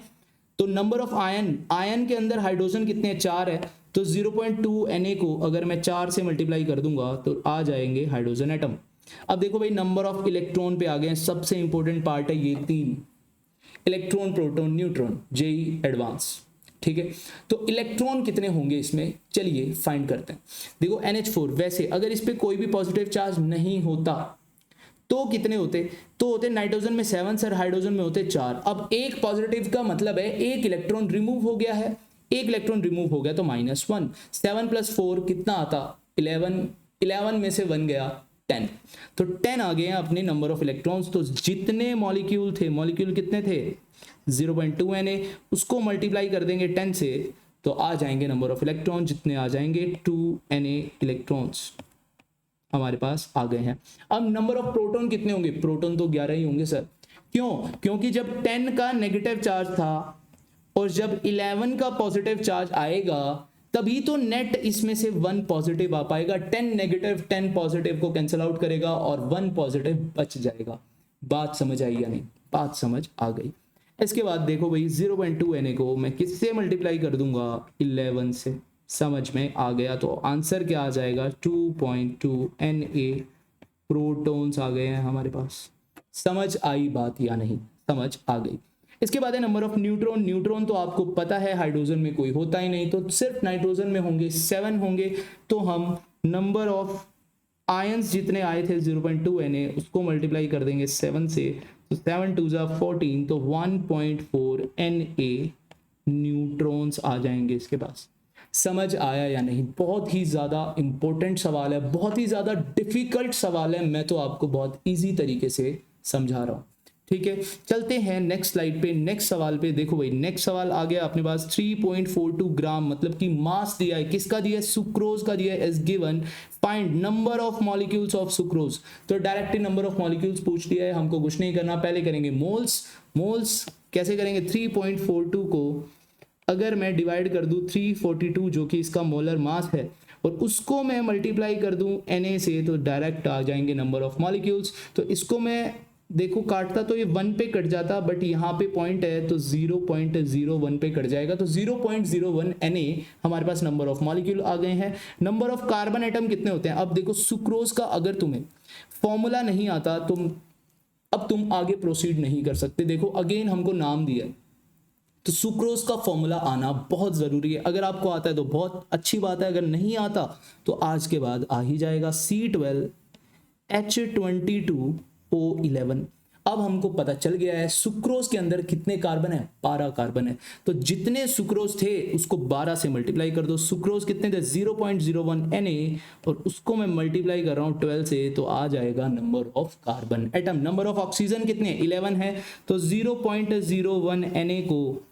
तो नंबर ऑफ आयन के अंदर हाइड्रोजन कितने 4 है, तो 0.2 Na को अगर मैं 4 से मल्टीप्लाई कर दूंगा तो आ जाएंगे हाइड्रोजन एटम। अब देखो भाई नंबर ऑफ इलेक्ट्रॉन पे आ गए, सबसे इंपॉर्टेंट पार्ट है ये 3, electron, proton, neutron, JEE advance, ठीक है। तो इलेक्ट्रॉन कितने होंगे इसमें, चलिए फाइंड करते हैं। देखो NH4, वैसे अगर इस पे कोई भी पॉजिटिव चार्ज नहीं होता तो कितने होते, तो होते नाइट्रोजन में 7 सर, हाइड्रोजन में होते 4। अब एक पॉजिटिव का मतलब है एक इलेक्ट्रॉन रिमूव हो गया है, एक इलेक्ट्रॉन रिमूव हो गया तो -1। 7 + 4 कितना आता 11, 11 में से 1 गया 10। तो 10 आ गए हैं अपने नंबर ऑफ इलेक्ट्रॉन्स। तो जितने मॉलिक्यूल थे, मॉलिक्यूल कितने थे 0.2 Na, उसको मल्टीप्लाई कर देंगे 10 से तो आ जाएंगे नंबर ऑफ इलेक्ट्रॉन, जितने आ जाएंगे 2 Na इलेक्ट्रॉन्स हमारे पास आ गए हैं। अब नंबर ऑफ प्रोटॉन कितने होंगे, प्रोटॉन तो 11 ही होंगे सर। क्यों? क्योंकि जब 10 का नेगेटिव चार्ज था और जब 11 का पॉजिटिव चार्ज आएगा तभी तो नेट इसमें से 1 पॉजिटिव आ पाएगा। 10 नेगेटिव 10 पॉजिटिव को कैंसिल आउट करेगा और 1 पॉजिटिव बच जाएगा। बात समझ आई या नहीं? बात समझ आ गई। इसके बाद देखो भाई 0.2 Na को मैं किससे मल्टीप्लाई कर दूंगा 11 से, समझ में आ गया। तो आंसर क्या आ जाएगा 2.2 Na प्रोटॉन्स आ गए हैं हमारे पास। समझ आई बात या नहीं? समझ आ गई। इसके बाद है नंबर ऑफ न्यूट्रॉन। न्यूट्रॉन तो आपको पता है हाइड्रोजन में कोई होता ही नहीं, तो सिर्फ नाइट्रोजन में होंगे 7 होंगे। तो हम नंबर ऑफ आयंस जितने आए थे 0.2 Na उसको मल्टीप्लाई कर देंगे 7 से, तो 7 2 14, तो 1.4 Na न्यूट्रॉन्स आ जाएंगे इसके पास। समझ आया या नहीं? बहुत ही ज़्यादा इंपॉर्टेंट सवाल है, बहुत ही ज़्यादा डिफिकल्ट सवाल है, मैं तो आपको बहुत इजी तरीके से समझा रहा हूँ। ठीक है, चलते हैं नेक्स्ट स्लाइड पे, नेक्स्ट सवाल पे। देखो भाई नेक्स्ट सवाल आ गया अपने पास 3.42 ग्राम, मतलब कि मास दिया है, किसका दिया है सुक्रोज का दिया है, as given find number of molecules of sucrose. तो डायरेक्टली नंबर ऑफ मॉलिक्यूल्स पूछ लिया है, हमको कुछ नहीं करना, पहले करेंगे मोल्स। मोल्स कैसे करेंगे, 3.42 को अगर मैं डिवाइड कर दूं 342 जो कि इसका मोलर मास है और उसको मैं मल्टीप्लाई कर दूं Na से, तो डायरेक्ट आ जाएंगे नंबर ऑफ मॉलिक्यूल्स। तो इसको मैं देखो काटता तो ये 1 पे कट जाता, बट यहाँ पे पॉइंट है तो 0.01 पे कट जाएगा, तो 0.01 Na हमारे पास नंबर ऑफ मॉलिक्यूल आ गए हैं। नंबर ऑफ कार्बन एटम कितने होते हैं, अब देखो सुक्रोज का अगर तुम्हें फॉर्मूला नहीं आता तो अब तुम आगे प्रोसीड नहीं कर सकते। देखो अगेन हमको नाम दिया है, तो सुक्रोज का फॉर्मूला आना बहुत जरूरी है। अगर आपको आता है तो बहुत अच्छी बात है, अगर नहीं आता तो आज के बाद आ ही जाएगा, C12H22O11। अब हमको पता चल गया है सुक्रोज के अंदर कितने कार्बन है, 12 कार्बन है। तो जितने सुक्रोज थे उसको 12 से मल्टीप्लाई कर दो। सुक्रोज कितने थे 0.01 Na और उसको मैं मल्टीप्लाई कर रहा हूँ 12 से, तो आ जाएगा number of carbon atom. Number of oxygen कितने 11 है, तो 0.01 Na को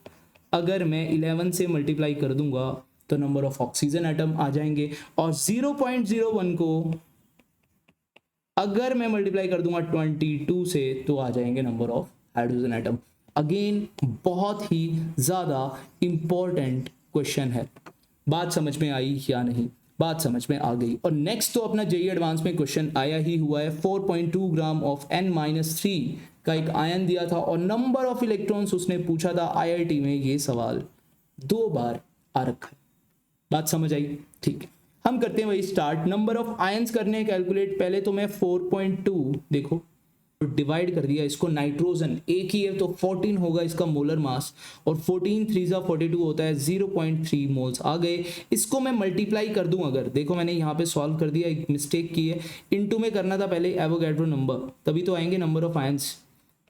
अगर मैं 11 से मल्टीप्लाई कर दूंगा तो नंबर ऑफ ऑक्सीजन एटम आ जाएंगे, और 0.01 को अगर मैं मल्टीप्लाई कर दूंगा 22 से तो आ जाएंगे number of hydrogen atom. Again बहुत ही ज्यादा इंपॉर्टेंट क्वेश्चन है। बात समझ में आई या नहीं? बात समझ में आ गई। और नेक्स्ट तो अपना जेईई एडवांस में क्वेश्चन आया ही हुआ है। 4.2 ग्राम ऑफ N-3 का एक आयन दिया था और नंबर ऑफ इलेक्ट्रॉन्स उसने पूछा था। IIT में ये सवाल 2 बार आ रखा है। बात समझ आई? ठीक है, हम करते हैं वही स्टार्ट। नंबर ऑफ आयंस करने हैं कैलकुलेट। पहले तो मैं 4.2 देखो डिवाइड कर दिया इसको, नाइट्रोजन एक ही है तो 14 होगा इसका मोलर मास, और 14 3 42 होता है, 0.3 मोल्स आ गए। इसको मैं मल्टीप्लाई कर दूं, अगर देखो मैंने यहाँ पे सॉल्व कर दिया, एक मिस्टेक की है, इनटू में करना था पहले एवोगैड्रो नंबर, तभी तो आएंगे नंबर ऑफ आयंस।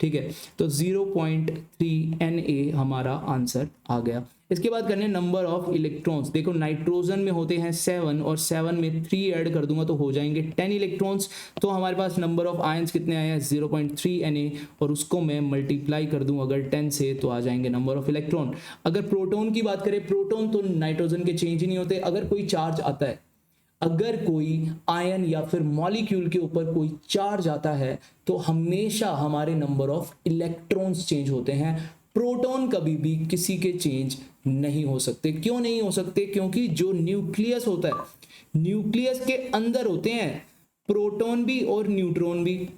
ठीक है, तो 0.3 Na हमारा आंसर आ गया। इसके बाद करने नंबर ऑफ इलेक्ट्रॉन्स। देखो नाइट्रोजन में होते हैं 7 और 7 में 3 ऐड कर दूंगा तो हो जाएंगे 10 इलेक्ट्रॉन्स। तो हमारे पास नंबर ऑफ आयंस कितने आए हैं 0.3 Na, और उसको मैं मल्टीप्लाई कर दूं अगर 10 से तो आ जाएंगे नंबर ऑफ इलेक्ट्रॉन। अगर प्रोटॉन की बात करें, प्रोटॉन तो नाइट्रोजन के चेंज ही नहीं होते। अगर कोई चार्ज आता है, अगर कोई आयन या फिर मॉलिक्यूल के ऊपर कोई चार्ज आता है तो हमेशा हमारे नंबर ऑफ इलेक्ट्रॉन्स चेंज होते हैं। प्रोटॉन कभी भी किसी के चेंज नहीं हो सकते। क्यों नहीं हो सकते? क्योंकि जो न्यूक्लियस होता है, न्यूक्लियस के अंदर होते हैं प्रोटॉन भी और न्यूट्रॉन भी,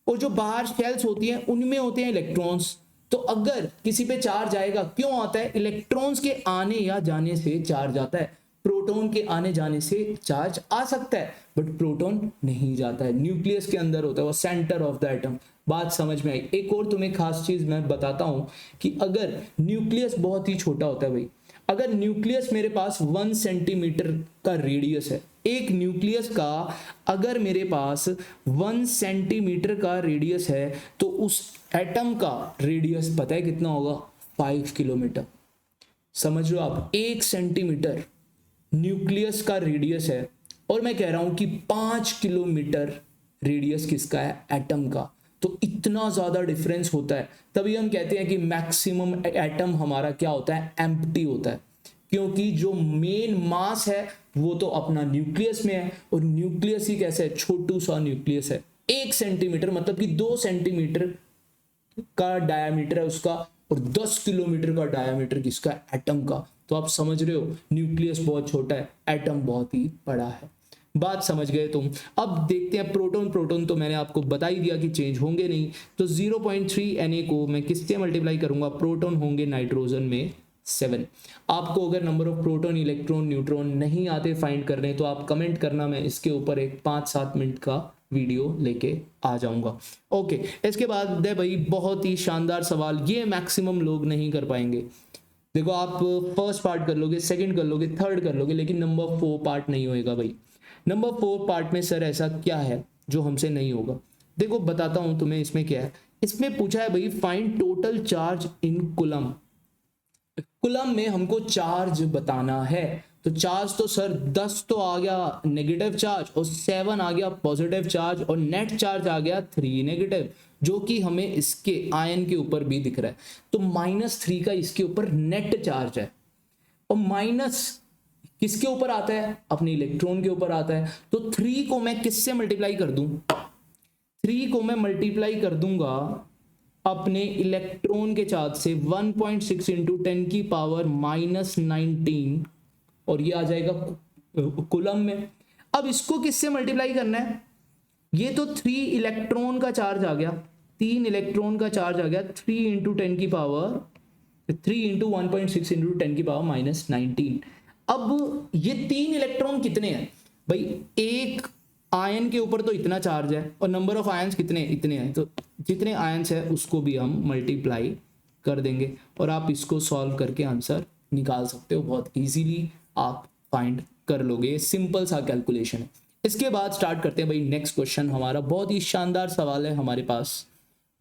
और जो बाहर शेल्स होती हैं उनमें होते हैं इलेक्ट्रॉन्स। तो अगर किसी पे चार्ज आएगा, क्यों आता है? इलेक्ट्रॉन्स के आने या जाने से चार्ज आता है। प्रोटॉन के आने जाने से चार्ज आ सकता है बट प्रोटॉन नहीं जाता है, न्यूक्लियस के अंदर होता है, वो सेंटर ऑफ द एटम। बात समझ में आई? एक और तुम्हें खास चीज मैं बताता हूं कि अगर न्यूक्लियस बहुत ही छोटा होता है भाई, अगर न्यूक्लियस मेरे पास 1 सेंटीमीटर का रेडियस है, एक न्यूक्लियस का अगर मेरे पास 1 सेंटीमीटर का रेडियस है तो उस एटम का रेडियस पता है कितना होगा? 5 किलोमीटर। समझ लो आप, 1 सेंटीमीटर न्यूक्लियस का रेडियस है और मैं कह रहा हूं कि 5 किलोमीटर रेडियस किसका है, एटम का। तो इतना ज़्यादा डिफरेंस होता है, तभी हम कहते हैं कि मैक्सिमम एटम हमारा क्या होता है, एम्प्टी होता है, क्योंकि जो मेन मास है वो तो अपना न्यूक्लियस में है, और न्यूक्लियस ही कैसे है, छोटू सा न्यूक्लियस है, 1 सेंटीमीटर मतलब कि 2 सेंटीमीटर का डायामीटर है उसका, और 10 किलोमीटर का डायामीटर किसका, एटम का। तो आप समझ रहे हो, न्यूक्लियस बहुत छोटा है, एटम बहुत ही बड़ा है। बात समझ गए तुम। अब देखते हैं प्रोटॉन। प्रोटॉन तो मैंने आपको बता ही दिया कि चेंज होंगे नहीं, तो 0.3 Na को मैं किससे मल्टीप्लाई करूंगा, प्रोटॉन होंगे नाइट्रोजन में 7। आपको अगर number of proton, electron, neutron नहीं आते फाइंड करने तो आप कमेंट करना, मैं इसके ऊपर एक 5-7 मिनट का वीडियो लेके आ जाऊंगा। ओके, इसके बाद है भाई बहुत ही शानदार सवाल, ये मैक्सिमम लोग नहीं कर पाएंगे। देखो आप फर्स्ट पार्ट कर लोगे, सेकंड कर लोगे, थर्ड कर लोगे, लेकिन नंबर 4 पार्ट नहीं होएगा भाई। नंबर 4 पार्ट में सर ऐसा क्या है जो हमसे नहीं होगा। देखो बताता हूं तुम्हें, इसमें क्या है। इसमें पूछा है भाई find total charge in coulomb. Coulomb में हमको चार्ज बताना है, तो चार्ज तो सर 10 तो आ गया नेगेटिव चार्ज, और 7 आ गया पॉजिटिव चार्ज, और नेट चार्ज आ गया 3 नेगेटिव, जो कि हमें इसके आयन के ऊपर भी दिख रहा है। तो -3 का इसके ऊपर नेट चार्ज है, और माइनस किसके ऊपर आता है, अपने इलेक्ट्रॉन के ऊपर आता है। तो 3 को मैं किससे मल्टीप्लाई कर दूं, 3 को मैं मल्टीप्लाई कर दूंगा अपने इलेक्ट्रॉन के चार्ज से, 1.6 इंटू 10 की पावर -19, और ये आ जाएगा कूलम में। अब इसको किससे मल्टीप्लाई करना है, ये तो 3 इलेक्ट्रॉन का चार्ज आ गया, 3 इलेक्ट्रॉन का चार्ज आ गया, 3 इंटू 10 की पावर 3 इंटू 1.6 इंटू 10 की पावर -19। अब ये 3 इलेक्ट्रॉन कितने हैं भाई, एक आयन के ऊपर तो इतना चार्ज है, और नंबर ऑफ आयन्स कितने, इतने हैं, तो जितने आयन्स है उसको भी हम मल्टीप्लाई कर देंगे, और आप इसको सॉल्व करके आंसर निकाल सकते हो, बहुत इजीली आप फाइंड कर लोगे। सिंपल सा कैलकुलेशन है। इसके बाद स्टार्ट करते हैं भाई नेक्स्ट क्वेश्चन। हमारा बहुत ही शानदार सवाल है हमारे पास,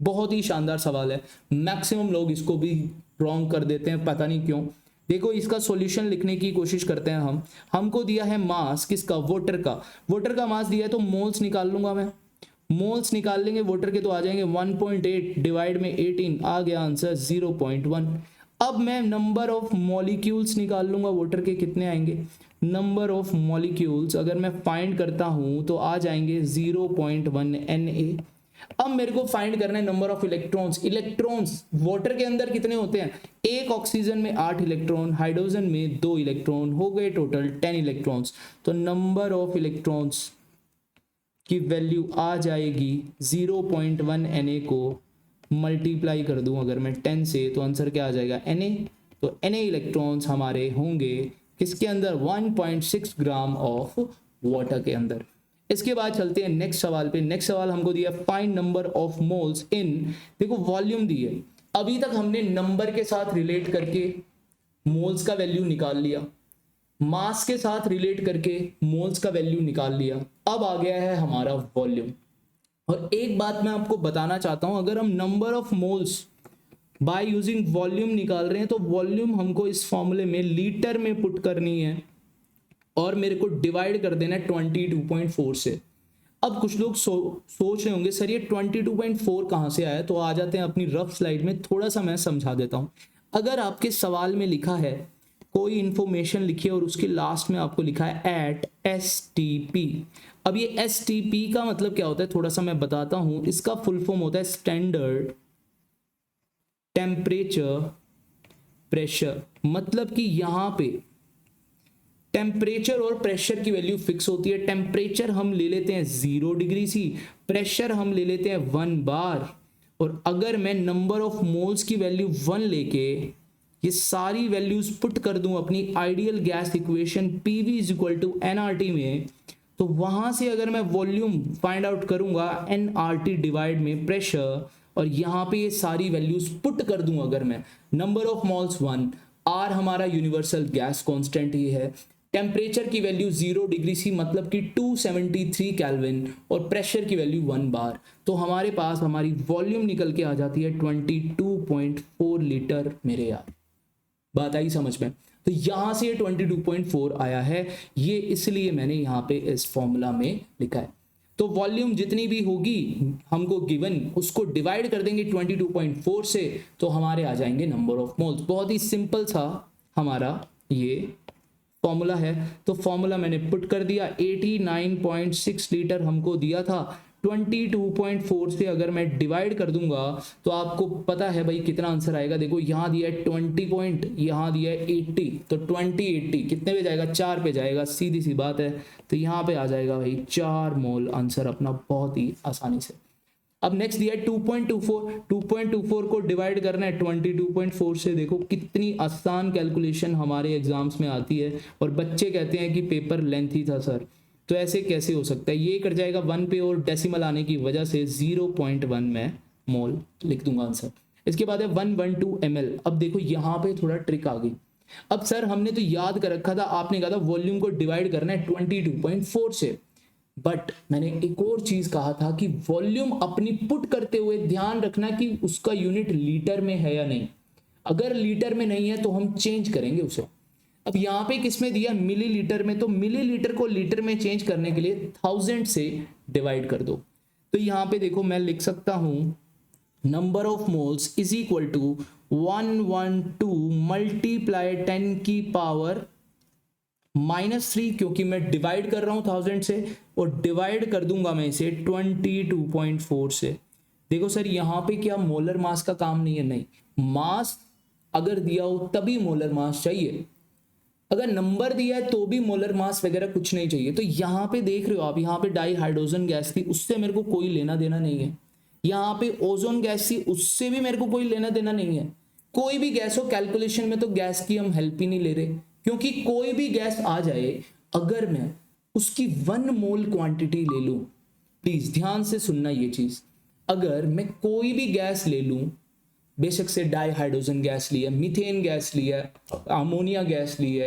बहुत ही शानदार सवाल है। मैक्सिमम लोग इसको भी रॉन्ग कर देते हैं, पता नहीं क्यों। देखो इसका सॉल्यूशन लिखने की कोशिश करते हैं हम। हमको दिया है मास किसका, वाटर का। वाटर का मास दिया है तो मोल्स निकाल लूंगा मैं, मोल्स निकाल लेंगे वाटर के, तो आ जाएंगे 1.8 डिवाइड में 18, आ गया आंसर 0.1। अब मैं नंबर ऑफ मॉलिक्यूल्स निकाल लूंगा वाटर के, कितने आएंगे, नंबर ऑफ मॉलिक्यूल्स अगर मैं फाइंड करता हूं तो आ जाएंगे 0.1 Na। अब मेरे को फाइंड करना है number of electrons. Electrons water के अंदर कितने होते हैं, एक ऑक्सीजन में 8 इलेक्ट्रॉन, हाइड्रोजन में 2 इलेक्ट्रॉन, हो गए टोटल 10 इलेक्ट्रॉन्स। तो नंबर ऑफ इलेक्ट्रॉन्स की वैल्यू आ जाएगी 0.1 Na को मल्टीप्लाई कर दूं अगर मैं 10 से, तो आंसर क्या आ जाएगा Na। तो Na इलेक्ट्रॉन्स हमारे होंगे किसके अंदर, 1.6 ग्राम ऑफ वाटर के अंदर। इसके बाद चलते हैं नेक्स्ट सवाल पे। नेक्स्ट सवाल हमको दिया फाइंड नंबर ऑफ मोल्स इन, देखो वॉल्यूम दी है। अभी तक हमने नंबर के साथ रिलेट करके मोल्स का वैल्यू निकाल लिया, मास के साथ रिलेट करके मोल्स का वैल्यू निकाल लिया। अब आ गया है हमारा वॉल्यूम। और एक बात मैं आपको बताना चाहता हूं, अगर हम number of moles by using volume निकाल रहे हैं तो वॉल्यूम हमको इस फॉर्मूले में लीटर में पुट करनी है, और मेरे को डिवाइड कर देना है 22.4 से। अब कुछ लोग सोच रहे होंगे सर ये 22.4 कहाँ से आया, तो आ जाते हैं अपनी रफ स्लाइड में, थोड़ा सा मैं समझा देता हूँ। अगर आपके सवाल में लिखा है कोई इंफॉर्मेशन लिखी है और उसके लास्ट में आपको लिखा है एट STP, अब ये STP का मतलब क्या होता है थोड़ा सा मैं बताता हूँ। इसका फुल फॉर्म होता है स्टैंडर्ड टेम्परेचर प्रेशर, मतलब कि यहाँ पे टेम्परेचर और प्रेशर की वैल्यू फिक्स होती है। टेम्परेचर हम ले लेते हैं 0 डिग्री सी, प्रेशर हम ले लेते हैं 1 बार, और अगर मैं नंबर ऑफ मोल्स की वैल्यू 1 लेके ये सारी वैल्यूज पुट कर दूं अपनी ideal gas equation PV = nRT में, तो वहां से अगर मैं वॉल्यूम फाइंड आउट करूंगा nRT डिवाइड में प्रेशर, और यहाँ पे ये सारी वैल्यूज पुट कर दूं अगर मैं, नंबर ऑफ मोल्स 1, R हमारा यूनिवर्सल गैस कांस्टेंट ही है, टेम्परेचर की वैल्यू 0 डिग्री सी मतलब कि 273 केल्विन, और प्रेशर की वैल्यू 1 बार, तो हमारे पास हमारी वॉल्यूम निकल के आ जाती है 22.4 लीटर। मेरे यार बात आई समझ में। तो यहां से ये 22.4 आया है, ये इसलिए मैंने यहाँ पे इस फॉर्मूला में लिखा है। तो वॉल्यूम जितनी भी होगी हमको गिवन, उसको डिवाइड कर देंगे 22.4 से, तो हमारे आ जाएंगे नंबर ऑफ मोल्स। बहुत ही सिंपल सा हमारा ये फॉर्मूला है। तो फॉर्मूला मैंने पुट कर दिया, 89.6 लीटर हमको दिया था, 22.4 से अगर मैं डिवाइड कर दूंगा तो आपको पता है भाई कितना आंसर आएगा। देखो यहाँ दिया है 20 पॉइंट, यहाँ दिया है 80, तो 20 कितने पे जाएगा, 4 पे जाएगा, सीधी सी बात है। तो यहाँ पे आ जाएगा भाई 4 मोल आंसर अपना, बहुत ही आसानी से। अब नेक्स्ट दिया है 2.24 को डिवाइड करना है 22.4 से। देखो कितनी आसान कैलकुलेशन हमारे एग्जाम्स में आती है, और बच्चे कहते हैं कि पेपर लेंथी था सर, तो ऐसे कैसे हो सकता है। ये कट जाएगा 1 पे, और डेसिमल आने की वजह से 0.1 में मोल लिख दूंगा आंसर। इसके बाद है 112 ml। अब देखो यहाँ पे थोड़ा ट्रिक आ गई। अब सर हमने तो याद कर रखा था, आपने कहा था वॉल्यूम को डिवाइड करना है 22.4 से, बट मैंने एक और चीज कहा था कि वॉल्यूम अपनी पुट करते हुए ध्यान रखना कि उसका यूनिट लीटर में है या नहीं। अगर लीटर में नहीं है तो हम चेंज करेंगे उसे। अब यहाँ पे किसमें दिया, मिलीलीटर में, तो मिलीलीटर को लीटर में चेंज करने के लिए 1000 से डिवाइड कर दो। तो यहाँ पे देखो मैं लिख सकता हूं number of moles is equal to 112 multiply 10 की पावर -3, क्योंकि मैं डिवाइड कर रहा हूं 1000 से, और डिवाइड कर दूंगा मैं इसे 22.4 से। देखो सर यहाँ पे क्या मोलर मास का काम नहीं है, नहीं, मास अगर दिया हो तभी मोलर मास चाहिए, अगर नंबर दिया है तो भी मोलर मास वगैरह कुछ नहीं चाहिए। तो यहाँ पे देख रहे हो आप, यहाँ पे डाई हाइड्रोजन गैस थी, उससे मेरे को कोई लेना देना नहीं है। यहाँ पे ओजोन गैस थी, उससे भी मेरे को कोई लेना देना नहीं है। कोई भी गैस हो कैलकुलेशन में, तो गैस की हम हेल्प ही नहीं ले रहे, क्योंकि कोई भी गैस आ जाए, अगर मैं उसकी 1 मोल क्वांटिटी ले लूं, प्लीज ध्यान से सुनना ये चीज, अगर मैं कोई भी गैस ले लूं, बेशक से डाई हाइड्रोजन गैस लिया, मीथेन गैस लिया, अमोनिया गैस लिया,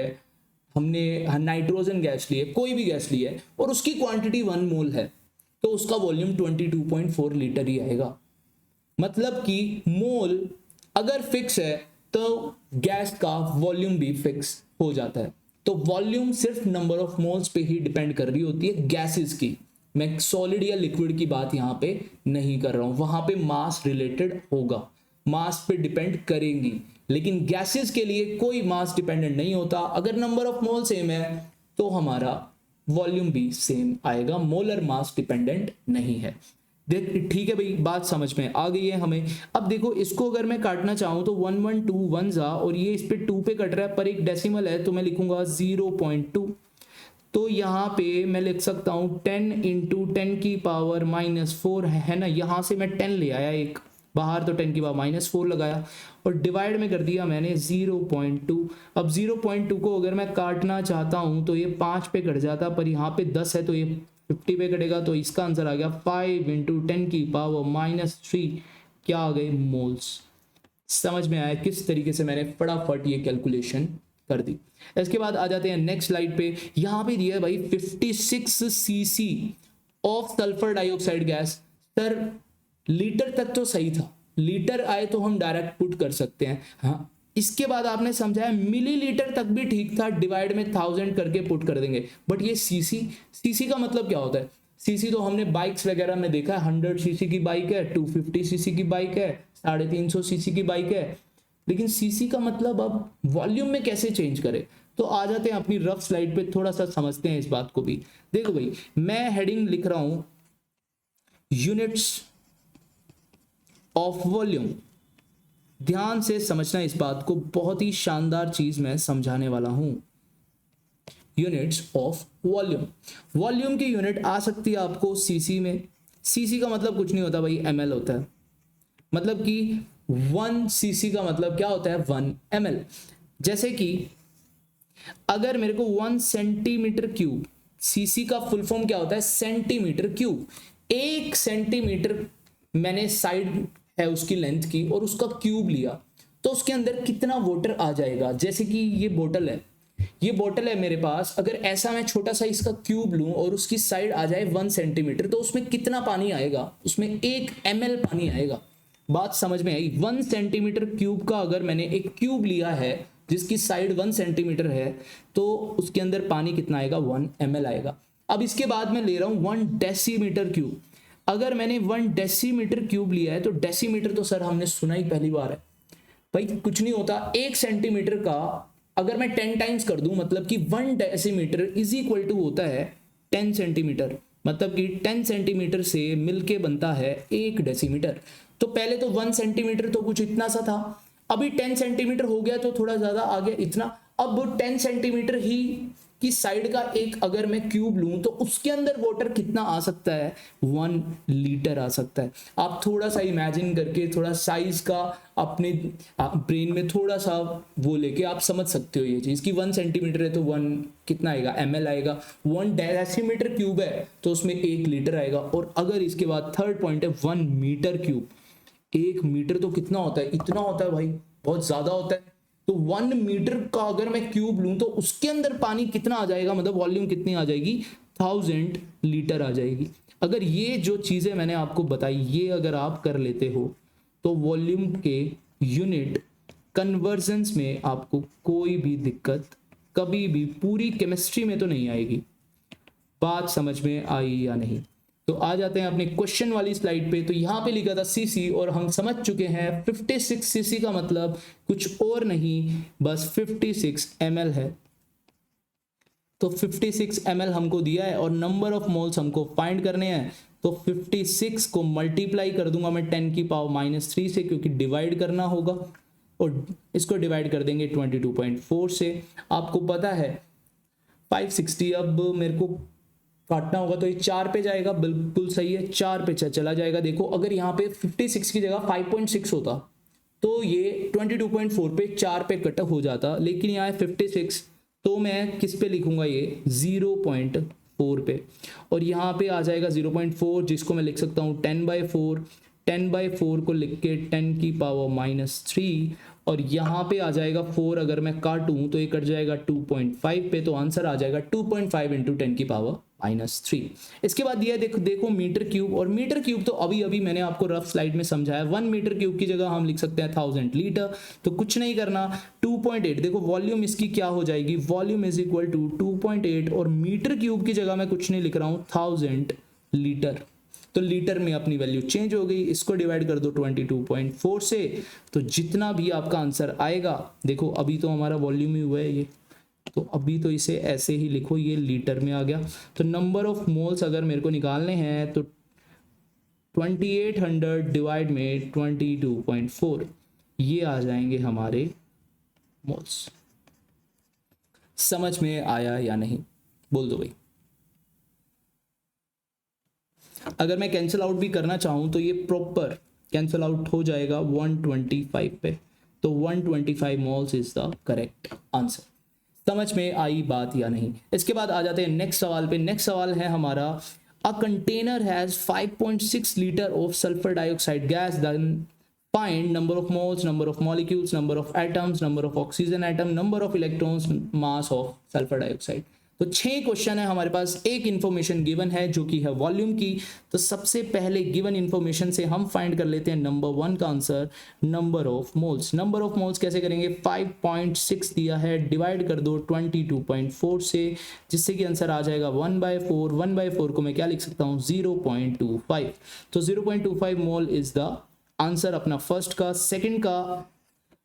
हमने नाइट्रोजन गैस लिया, कोई भी गैस लिया है, और उसकी क्वांटिटी 1 मोल है, तो उसका वॉल्यूम 22.4 लीटर ही आएगा। मतलब कि मोल अगर फिक्स है तो गैस का वॉल्यूम भी फिक्स हो जाता है। तो वॉल्यूम सिर्फ नंबर ऑफ मोल्स पे ही डिपेंड कर रही होती है गैसेस की। मैं सॉलिड या लिक्विड की बात यहाँ पे नहीं कर रहा हूं, वहां पे मास रिलेटेड होगा, मास पे डिपेंड करेंगी, लेकिन गैसेस के लिए कोई मास डिपेंडेंट नहीं होता। अगर नंबर ऑफ मोल सेम है तो हमारा वॉल्यूम भी सेम आएगा, मोलर मास डिपेंडेंट नहीं है। देख ठीक है भाई, बात समझ में आ गई है हमें। अब देखो इसको अगर मैं काटना चाहूं तो 112 1 जा, और ये इस पे 2 पे कट रहा है, पर एक डेसिमल है तो मैं लिखूंगा 0.2। तो यहाँ पे मैं लिख सकता हूं 10 × 10 की पावर -4 है ना, यहाँ से मैं 10 ले आया एक बाहर, तो 10 की पावर -4 लगाया, और डिवाइड में कर दिया मैंने 0.2। अब 0.2 को अगर मैं काटना चाहता हूं तो ये 5 पे कट जाता, पर यहाँ पे 10 है तो ये 50 पे कटेगा, तो इसका आंसर आ गया 5 × 10 की पावर -3, क्या आ गए, मोल्स। समझ में आया किस तरीके से मैंने फटाफट ये कैलकुलेशन कर दी। इसके बाद आ जाते हैं नेक्स्ट स्लाइड पे। यहाँ पे दिया है भाई 56 cc of sulphur dioxide gas. Sir litre तक तो सही था, लीटर आए तो हम डायरेक्ट पुट कर सकते हैं, हाँ। इसके बाद आपने समझाया मिलीलीटर तक भी ठीक था, डिवाइड में 1000 करके पुट कर देंगे, बट ये सीसी का मतलब क्या होता है। सीसी तो हमने बाइक्स वगैरह में देखा है, 100 सीसी की बाइक है, 250 सीसी की बाइक है, 350 सीसी की बाइक है, लेकिन सीसी का मतलब अब वॉल्यूम में कैसे चेंज करे। तो आ जाते हैं अपनी रफ स्लाइड पे, थोड़ा सा समझते हैं इस बात को भी। देखो भाई मैं हेडिंग लिख रहा हूं यूनिट्स ऑफ वॉल्यूम, ध्यान से समझना इस बात को, बहुत ही शानदार चीज मैं समझाने वाला हूं। यूनिट्स ऑफ वॉल्यूम, वॉल्यूम की यूनिट आ सकती है आपको सीसी में। सीसी का मतलब कुछ नहीं होता भाई, ml होता है, मतलब कि 1 सीसी का मतलब क्या होता है, 1 ml। जैसे कि अगर मेरे को 1 सेंटीमीटर क्यूब, सीसी का फुल फॉर्म क्या होता है, सेंटीमीटर क्यूब। 1 सेंटीमीटर मैंने साइड है उसकी लेंथ की और उसका क्यूब लिया, तो उसके अंदर कितना वाटर आ जाएगा। जैसे कि ये बोतल है, ये बोतल है मेरे पास, अगर ऐसा मैं छोटा सा इसका क्यूब लूं और उसकी साइड आ जाए 1 सेंटीमीटर, तो उसमें कितना पानी आएगा, उसमें 1 ml पानी आएगा। बात समझ में आई। 1 सेंटीमीटर क्यूब का अगर मैंने एक क्यूब लिया है जिसकी साइड 1 सेंटीमीटर है, तो उसके अंदर पानी कितना आएगा, 1 ml आएगा। अब इसके बाद मैं ले रहा हूँ 1 डेसीमीटर क्यूब। अगर मैंने 1 डेसीमीटर क्यूब लिया है तो डेसीमीटर तो सर हमने सुना ही पहली बार है भाई, कुछ नहीं होता। 1 सेंटीमीटर का अगर मैं 10 टाइम्स कर दूं मतलब कि 1 डेसीमीटर इज इक्वल टू होता है 10 सेंटीमीटर, मतलब कि 10 सेंटीमीटर से मिलके बनता है 1 डेसीमीटर। तो पहले तो 1 सेंटीमीटर तो कुछ इतना सा था, अभी 10 सेंटीमीटर हो गया तो थोड़ा ज्यादा आ गया इतना। अब 10 सेंटीमीटर ही की साइड का एक अगर मैं क्यूब लूं तो उसके अंदर वाटर कितना आ सकता है, 1 लीटर आ सकता है। आप थोड़ा सा इमेजिन करके थोड़ा साइज का अपने ब्रेन में थोड़ा सा वो लेके आप समझ सकते हो ये चीज कि 1 सेंटीमीटर है तो 1 कितना आएगा, ml आएगा। 1 डेसीमीटर क्यूब है तो उसमें 1 लीटर आएगा। और अगर इसके बाद थर्ड पॉइंट है 1 मीटर क्यूब, 1 मीटर तो कितना होता है, इतना होता है भाई, बहुत ज्यादा होता है। तो 1 मीटर का अगर मैं क्यूब लूं तो उसके अंदर पानी कितना आ जाएगा, मतलब वॉल्यूम कितनी आ जाएगी, 1000 लीटर आ जाएगी। अगर ये जो चीजें मैंने आपको बताई ये अगर आप कर लेते हो तो वॉल्यूम के यूनिट कन्वर्जन्स में आपको कोई भी दिक्कत कभी भी पूरी केमिस्ट्री में तो नहीं आएगी। बात समझ में आई या नहीं? तो आ जाते हैं अपने क्वेश्चन वाली स्लाइड पे। तो यहां पे लिखा था सीसी और हम समझ चुके हैं 56 सीसी का मतलब कुछ और नहीं बस 56 ml है। तो 56 ml हमको दिया है और नंबर ऑफ मोल्स हमको फाइंड करने हैं। तो 56 को मल्टीप्लाई कर दूंगा मैं 10 की पावर -3 से, क्योंकि डिवाइड करना होगा और इसको डिवाइड कर देंगे 22.4 से। आपको पता है 560 अब मेरे को काटना होगा तो ये 4 पे जाएगा, बिल्कुल सही है, 4 पे चला जाएगा। देखो अगर यहाँ पे 56 की जगह 5.6 होता तो ये 22.4 पे 4 पे कट हो जाता, लेकिन यहाँ है 56 तो मैं किस पे लिखूंगा, ये 0.4 पे। और यहाँ पे आ जाएगा 0.4 जिसको मैं लिख सकता हूँ 10/4, 10/4 को लिख के 10 की पावर -3 और यहाँ पे आ जाएगा 4, अगर मैं काटूं तो ये कट जाएगा 2.5 पे, तो आंसर आ जाएगा 2.5 इंटू 10 की पावर -3। इसके बाद दिया देखो मीटर क्यूब, और मीटर क्यूब तो अभी मैंने आपको रफ स्लाइड में समझाया। 1 मीटर क्यूब की जगह हम लिख सकते हैं 1000 लीटर। तो कुछ नहीं करना, 2.8 देखो वॉल्यूम इसकी क्या हो जाएगी, वॉल्यूम इज इक्वल टू 2.8 और मीटर क्यूब की जगह मैं कुछ नहीं लिख रहा हूं 1000 लीटर। तो लीटर में अपनी वैल्यू चेंज हो गई, इसको डिवाइड कर दो 22.4 से, तो जितना भी आपका आंसर आएगा, देखो अभी तो हमारा वॉल्यूम ही हुआ है ये, तो अभी तो इसे ऐसे ही लिखो, ये लीटर में आ गया। तो नंबर ऑफ मोल्स अगर मेरे को निकालने हैं तो 2800 डिवाइड में 22.4 ये आ जाएंगे हमारे मोल्स। समझ में आया या नहीं, बोल दो भाई। अगर मैं कैंसिल आउट भी करना चाहूं तो ये प्रॉपर कैंसिल आउट हो जाएगा 125 पे। तो 125 moles is the correct answer. समझ में आई बात या नहीं? इसके बाद आ जाते हैं नेक्स्ट सवाल पे। नेक्स्ट सवाल है हमारा, a container has 5.6 litre of sulphur dioxide gas, then find number of moles, number of molecules, number of atoms, number of oxygen atom, number of electrons, mass of sulphur dioxide. तो 6 question है हमारे पास, एक information given है जो कि है volume की। तो सबसे पहले गिवन इंफॉर्मेशन से हम फाइंड कर लेते हैं नंबर 1 का answer, number of moles. Number of moles कैसे करेंगे, 5.6 दिया है, डिवाइड कर दो 22.4 से, जिससे कि आंसर आ जाएगा 1/4। 1/4 को मैं क्या लिख सकता हूँ, 0.25। तो 0.25 मोल इज द आंसर अपना फर्स्ट का। सेकंड का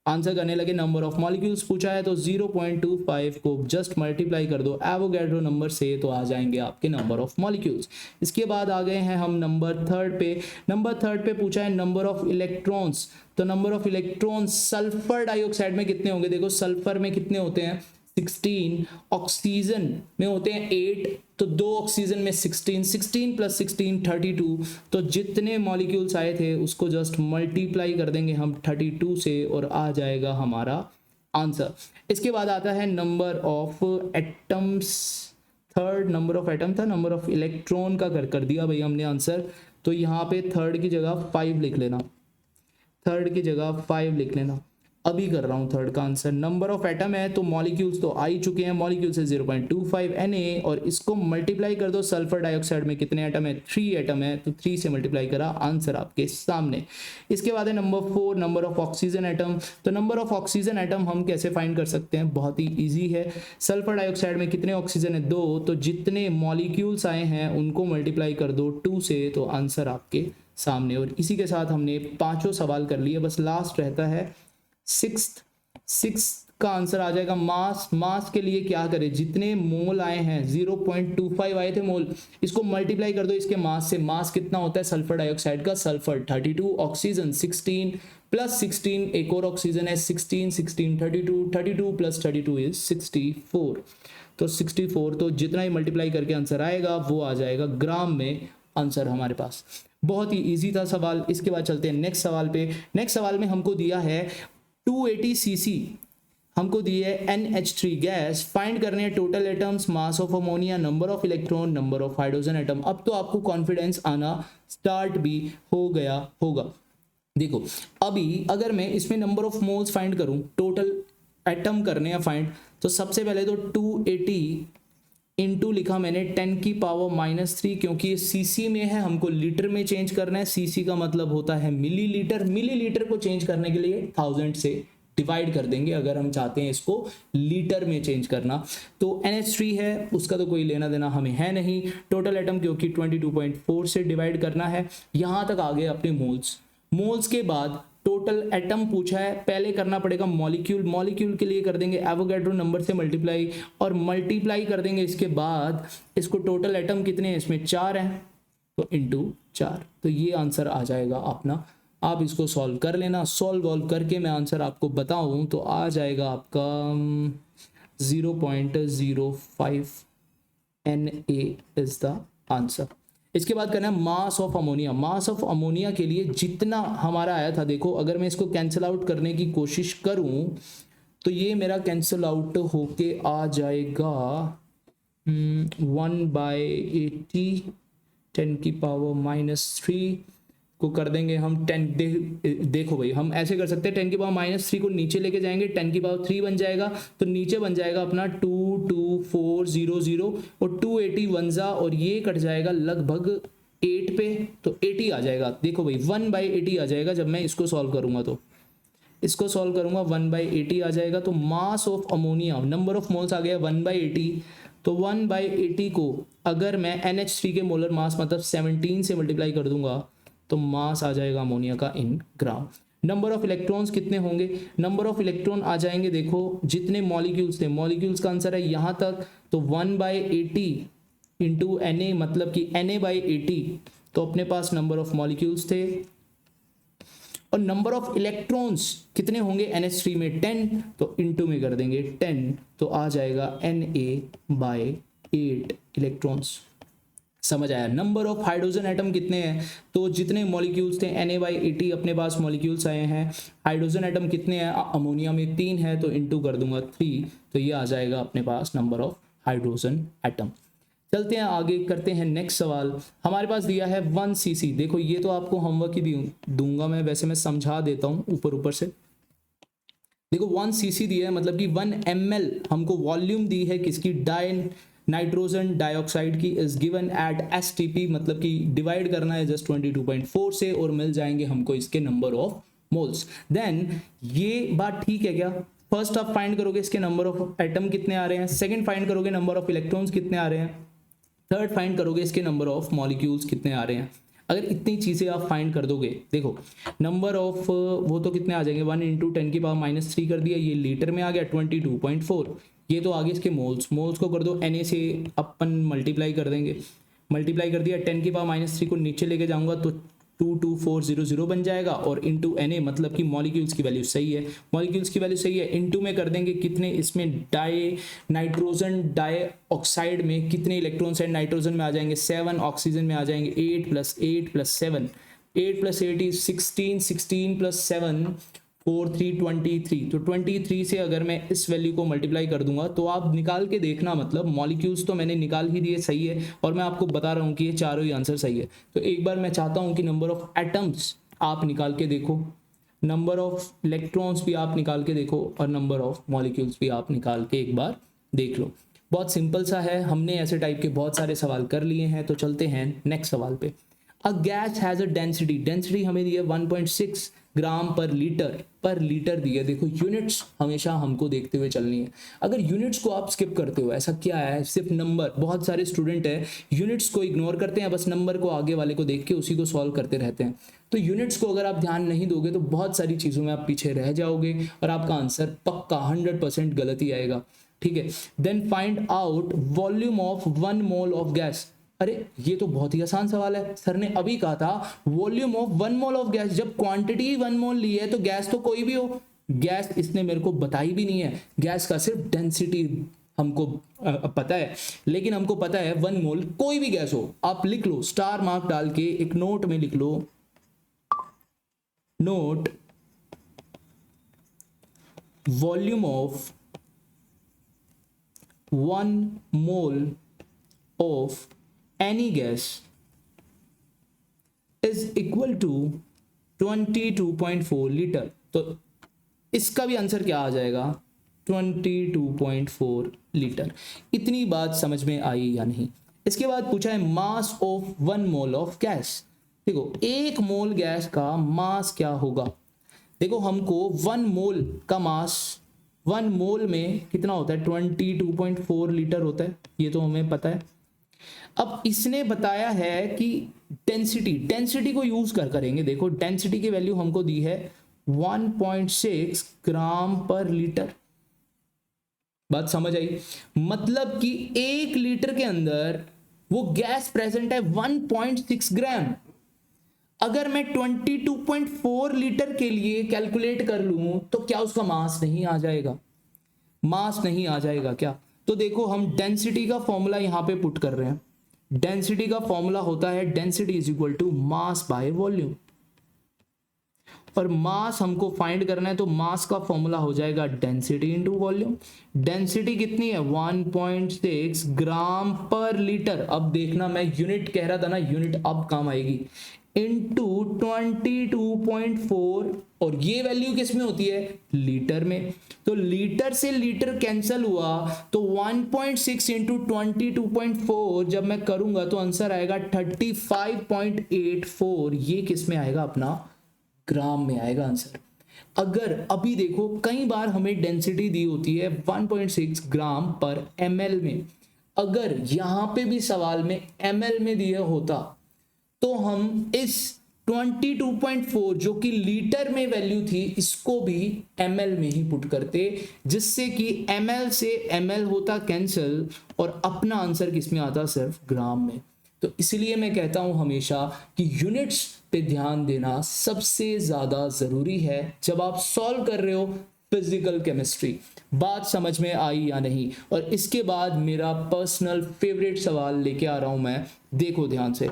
आंसर करने लगे, नंबर ऑफ मॉलिक्यूल्स पूछा है तो 0.25 को जस्ट मल्टीप्लाई कर दो एवोगैड्रो नंबर से, तो आ जाएंगे आपके नंबर ऑफ मॉलिक्यूल्स। इसके बाद आ गए हैं हम नंबर थर्ड पे। नंबर थर्ड पे पूछा है नंबर ऑफ इलेक्ट्रॉन्स। तो number of electrons sulphur dioxide में कितने होंगे, देखो सल्फर में कितने होते हैं 16, ऑक्सीजन में होते हैं 8, तो 2 ऑक्सीजन में 16, 16 + 16 32। तो जितने मॉलिक्यूल्स आए थे उसको जस्ट मल्टीप्लाई कर देंगे हम 32 से और आ जाएगा हमारा आंसर। इसके बाद आता है number of atoms. Third number of atom था, नंबर ऑफ इलेक्ट्रॉन का कर दिया भाई हमने आंसर। तो यहाँ पे थर्ड की जगह 5 लिख लेना, थर्ड की जगह 5 लिख लेना। अभी कर रहा हूँ थर्ड का आंसर। नंबर ऑफ एटम है तो मॉलिक्यूल्स तो आ ही चुके हैं, मॉलिक्यूल्स है 0.25 Na, और इसको मल्टीप्लाई कर दो सल्फर डाइऑक्साइड में कितने एटम है, 3 एटम है, तो 3 से मल्टीप्लाई करा, आंसर आपके सामने। इसके बाद है number 4, number of oxygen atom. तो नंबर ऑफ ऑक्सीजन एटम हम कैसे फाइंड कर सकते हैं, बहुत ही ईजी है। सल्फर डाइऑक्साइड में कितने ऑक्सीजन है, 2, तो जितने मॉलिक्यूल्स आए हैं उनको मल्टीप्लाई कर दो 2 से, तो आंसर आपके सामने। और इसी के साथ हमने पांचों सवाल कर लिए, बस लास्ट रहता है सिक्स का आंसर आ जाएगा मास। मास के लिए क्या करें, जितने मोल आए हैं 0.25 आए थे मोल, इसको मल्टीप्लाई कर दो इसके मास से। मास कितना होता है सल्फर डाइऑक्साइड का, सल्फर 32, ऑक्सीजन 16 प्लस 16 एक और ऑक्सीजन है 16 16 32, 32 प्लस 32 इज 64, तो 64, तो जितना ही मल्टीप्लाई करके आंसर आएगा वो आ जाएगा ग्राम में आंसर हमारे पास। बहुत ही इजी था सवाल। इसके बाद चलते हैं नेक्स्ट सवाल पे। नेक्स्ट सवाल में हमको दिया है 280 cc, हमको दी है NH3 गैस, फाइंड करने हैं total atoms, mass of ammonia, number of electron, number of hydrogen atom. अब तो आपको कॉन्फिडेंस आना स्टार्ट भी हो गया होगा। देखो अभी अगर मैं इसमें नंबर ऑफ मोल्स फाइंड करूं, टोटल एटम करने हैं फाइंड, तो सबसे पहले तो 280 इंटू लिखा मैंने 10 की पावर -3, क्योंकि ये सीसी में है, हमको लीटर में चेंज करना है। सीसी का मतलब होता है मिलीलीटर, मिलीलीटर को चेंज करने के लिए 1000 से डिवाइड कर देंगे अगर हम चाहते हैं इसको लीटर में चेंज करना। तो NH3 है, उसका तो कोई लेना देना हमें है नहीं। टोटल एटम क्योंकि 22.4 से डिवाइड करना है। यहां तक आ गए अपने मोल्स। मोल्स के बाद टोटल एटम पूछा है, पहले करना पड़ेगा मॉलिक्यूल। मॉलिक्यूल के लिए कर देंगे एवोगैड्रो नंबर से मल्टीप्लाई, और मल्टीप्लाई कर देंगे इसके बाद इसको, टोटल एटम कितने हैं इसमें 4 हैं, तो इंटू 4, तो ये आंसर आ जाएगा अपना। आप इसको सॉल्व कर लेना, सॉल्व करके मैं आंसर आपको बताऊं तो आ जाएगा आपका 0.05 Na इज द आंसर। इसके बाद करना है मास of ammonia. Mass of ammonia के लिए जितना हमारा आया था, देखो अगर मैं इसको कैंसिल आउट करने की कोशिश करूं तो ये मेरा कैंसिल आउट होके आ जाएगा 1/80, 10 की पावर -3 को कर देंगे हम 10। देखो भाई हम ऐसे कर सकते हैं, 10 की पावर -3 को नीचे लेके जाएंगे, 10 की पावर 3 बन जाएगा, तो नीचे बन जाएगा अपना 22400 और 280 1 और ये कट जाएगा लगभग 8 पे, तो 80 आ जाएगा। देखो भाई 1/80 आ जाएगा जब मैं इसको सॉल्व करूंगा, तो इसको सॉल्व करूंगा 1/80 आ जाएगा। तो mass of ammonia, number of moles आ गया 1/80, तो 1/80 को अगर मैं NH3 के मोलर मास मतलब 17 से मल्टीप्लाई कर दूंगा तो मास आ जाएगा अमोनिया का इन ग्राम। नंबर ऑफ इलेक्ट्रॉन्स कितने होंगे, नंबर ऑफ इलेक्ट्रॉन आ जाएंगे, देखो जितने मॉलिक्यूल्स थे, मॉलिक्यूल्स का आंसर है यहाँ तक, तो 1/80 इंटू Na, मतलब कि Na/80, तो अपने पास नंबर ऑफ मॉलिक्यूल्स थे। और नंबर ऑफ इलेक्ट्रॉन्स कितने होंगे NH3 में 10, तो इंटू में कर देंगे 10, तो आ जाएगा Na/8 इलेक्ट्रॉन्स। समझ आया। नंबर ऑफ हाइड्रोजन एटम कितने हैं, तो जितने मॉलिक्यूल्स थे Na/80 अपने पास मॉलिक्यूल्स आए हैं। हाइड्रोजन एटम कितने हैं, अमोनिया में 3 है, तो इंटू कर दूंगा 3, तो ये आ जाएगा अपने पास नंबर ऑफ हाइड्रोजन एटम। चलते हैं आगे, करते हैं नेक्स्ट सवाल। हमारे पास दिया है 1 cc। देखो ये तो आपको होमवर्क ही दूंगा मैं, वैसे मैं समझा देता हूँ ऊपर से। देखो 1 cc दिया है, मतलब कि 1 ml हमको वॉल्यूम दी है किसकी, नाइट्रोजन डाइऑक्साइड की, इज गिवन एट STP, मतलब कि डिवाइड करना है जस्ट 22.4 से, और मिल जाएंगे हमको इसके नंबर ऑफ मोल्स। देन ये बात ठीक है क्या, फर्स्ट आप फाइंड करोगे इसके नंबर ऑफ एटम कितने आ रहे हैं, सेकंड फाइंड करोगे नंबर ऑफ इलेक्ट्रॉन्स कितने आ रहे हैं, थर्ड फाइंड करोगे इसके नंबर ऑफ मॉलिक्यूल्स कितने आ रहे हैं। अगर इतनी चीज़ें आप फाइंड कर दोगे, देखो नंबर ऑफ वो तो कितने आ जाएंगे, 1 × 10 की पावर -3 कर दिया, ये लीटर में आ गया 22.4। ये तो आगे इसके मोल्स को कर दो Na से, अपन मल्टीप्लाई कर देंगे, मल्टीप्लाई कर दिया 10 की पावर -3 को नीचे लेके जाऊंगा तो 22400 बन जाएगा, और इंटू Na, मतलब कि मॉलिक्यूल्स की वैल्यू सही है, मॉलिक्यूल्स की वैल्यू सही है, इंटू में कर देंगे कितने इसमें नाइट्रोजन डाइऑक्साइड में कितने इलेक्ट्रॉन्स हैं, नाइट्रोजन में आ जाएंगे 7, ऑक्सीजन में आ जाएंगे 8 + 8 + 7, 8 + 8 इज 16, 16 + 7 4 3 23, तो 23 से अगर मैं इस वैल्यू को मल्टीप्लाई कर दूंगा तो आप निकाल के देखना, मतलब मॉलिक्यूल्स तो मैंने निकाल ही दिए सही है, और मैं आपको बता रहा हूँ कि ये चारों ही आंसर सही है। तो एक बार मैं चाहता हूँ कि नंबर ऑफ एटम्स आप निकाल के देखो, नंबर ऑफ इलेक्ट्रॉन्स भी आप निकाल के देखो और नंबर ऑफ मॉलिक्यूल्स भी आप निकाल के एक बार देख लो। बहुत सिंपल सा है, हमने ऐसे टाइप के बहुत सारे सवाल कर लिए हैं। तो चलते हैं नेक्स्ट सवाल पे। A gas has a density, density हमें दी है 1.6 ग्राम पर लीटर दी है। देखो यूनिट्स हमेशा हमको देखते हुए चलनी है। अगर यूनिट्स को आप स्किप करते हो, ऐसा क्या है, सिर्फ नंबर, बहुत सारे स्टूडेंट है यूनिट्स को इग्नोर करते हैं, बस नंबर को आगे वाले को देख के उसी को सॉल्व करते रहते हैं। तो यूनिट्स को अगर आप ध्यान नहीं दोगे तो बहुत सारी चीज़ों में आप पीछे रह जाओगे और आपका आंसर पक्का 100% गलत ही आएगा। ठीक है, then find out volume of 1 mole of gas. अरे ये तो बहुत ही आसान सवाल है, सर ने अभी कहा था volume of 1 mole of gas. जब क्वांटिटी 1 मोल ली है तो गैस तो कोई भी हो, गैस इसने मेरे को बताई भी नहीं है। गैस का सिर्फ डेंसिटी हमको पता है, लेकिन हमको पता है 1 मोल कोई भी गैस हो। आप लिख लो, स्टार मार्क डाल के एक नोट में लिख लो, note volume of 1 mole of any gas is equal to 22.4 litre. तो इसका भी आंसर क्या आ जाएगा, 22.4 लीटर। इतनी बात समझ में आई या नहीं? इसके बाद पूछा है mass of 1 mole of gas. देखो 1 मोल गैस का मास क्या होगा। देखो हमको 1 मोल का मास, 1 मोल में कितना होता है, 22.4 लीटर होता है, ये तो हमें पता है। अब इसने बताया है कि डेंसिटी को यूज करेंगे। देखो डेंसिटी की वैल्यू हमको दी है 1.6 ग्राम पर लीटर। बात समझ आई? मतलब कि 1 लीटर के अंदर वो गैस प्रेजेंट है 1.6 ग्राम। अगर मैं 22.4 लीटर के लिए कैलकुलेट कर लूं तो क्या उसका मास नहीं आ जाएगा? मास नहीं आ जाएगा क्या? तो देखो हम डेंसिटी का फॉर्मूला यहां पे पुट कर रहे हैं। डेंसिटी का फॉर्मूला होता है density is equal to mass by volume, और मास हमको फाइंड करना है तो मास का फॉर्मूला हो जाएगा डेंसिटी इनटू वॉल्यूम। डेंसिटी कितनी है, 1.6 ग्राम पर लीटर। अब देखना मैं यूनिट कह रहा था ना, यूनिट अब काम आएगी, इंटू 22.4, और ये वैल्यू किस में होती है, लीटर में। तो लीटर से लीटर कैंसिल हुआ तो 1.6 इंटू 22.4 जब मैं करूंगा तो आंसर आएगा 35.84। ये किस में आएगा, अपना ग्राम में आएगा आंसर। अगर अभी देखो कई बार हमें डेंसिटी दी होती है 1.6 ग्राम पर ml में, अगर यहां पे भी सवाल में ml में दिया होता तो हम इस 22.4 जो कि लीटर में वैल्यू थी इसको भी ml में ही पुट करते, जिससे कि ml से ml होता कैंसिल और अपना आंसर किस में आता, सिर्फ ग्राम में। तो इसलिए मैं कहता हूं हमेशा कि यूनिट्स पे ध्यान देना सबसे ज्यादा जरूरी है जब आप सॉल्व कर रहे हो फिजिकल केमिस्ट्री। बात समझ में आई या नहीं? और इसके बाद मेरा पर्सनल फेवरेट सवाल लेके आ रहा हूं मैं, देखो ध्यान से।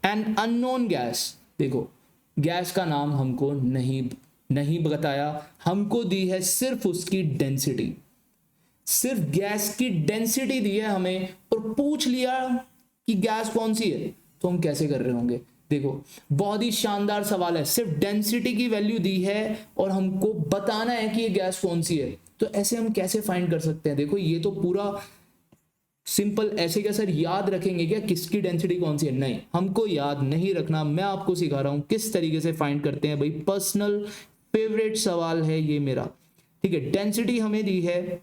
एन अननोन गैस, देखो गैस का नाम हमको नहीं बताया, हमको दी है सिर्फ उसकी डेंसिटी, सिर्फ गैस की डेंसिटी दी है हमें, और पूछ लिया कि गैस कौन सी है, तो हम कैसे कर रहे होंगे। देखो बहुत ही शानदार सवाल है, सिर्फ डेंसिटी की वैल्यू दी है और हमको बताना है कि ये गैस कौन सी है, तो ऐसे हम कैसे फाइंड कर सकते हैं। देखो ये तो पूरा सिंपल, ऐसे क्या सर याद रखेंगे क्या किसकी डेंसिटी कौन सी है, नहीं, हमको याद नहीं रखना। मैं आपको सिखा रहा हूं किस तरीके से फाइंड करते हैं भाई, पर्सनल फेवरेट सवाल है ये मेरा। ठीक है, डेंसिटी हमें दी है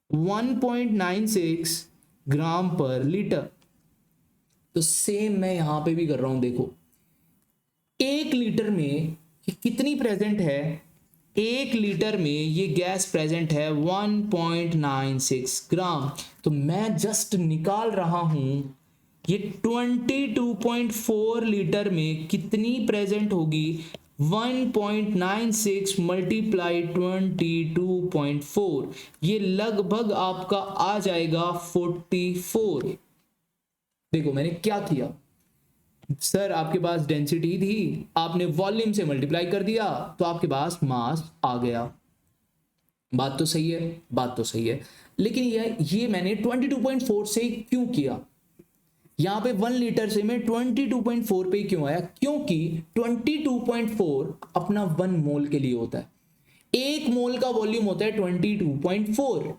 1.96 ग्राम पर लीटर, तो सेम मैं यहां पे भी कर रहा हूं। देखो 1 लीटर में कितनी प्रेजेंट है, 1 लीटर में ये गैस प्रेजेंट है 1.96 ग्राम, तो मैं जस्ट निकाल रहा हूं ये 22.4 लीटर में कितनी प्रेजेंट होगी, 1.96 मल्टीप्लाई 22.4, ये लगभग आपका आ जाएगा 44। देखो मैंने क्या किया, सर आपके पास डेंसिटी थी, आपने वॉल्यूम से मल्टीप्लाई कर दिया तो आपके पास मास आ गया। बात तो सही है, लेकिन ये मैंने 22.4 से क्यों किया, यहाँ पे 1 लीटर से मैं 22.4 पे क्यों आया? क्योंकि 22.4 अपना 1 मोल के लिए होता है। 1 मोल का वॉल्यूम होता है 22.4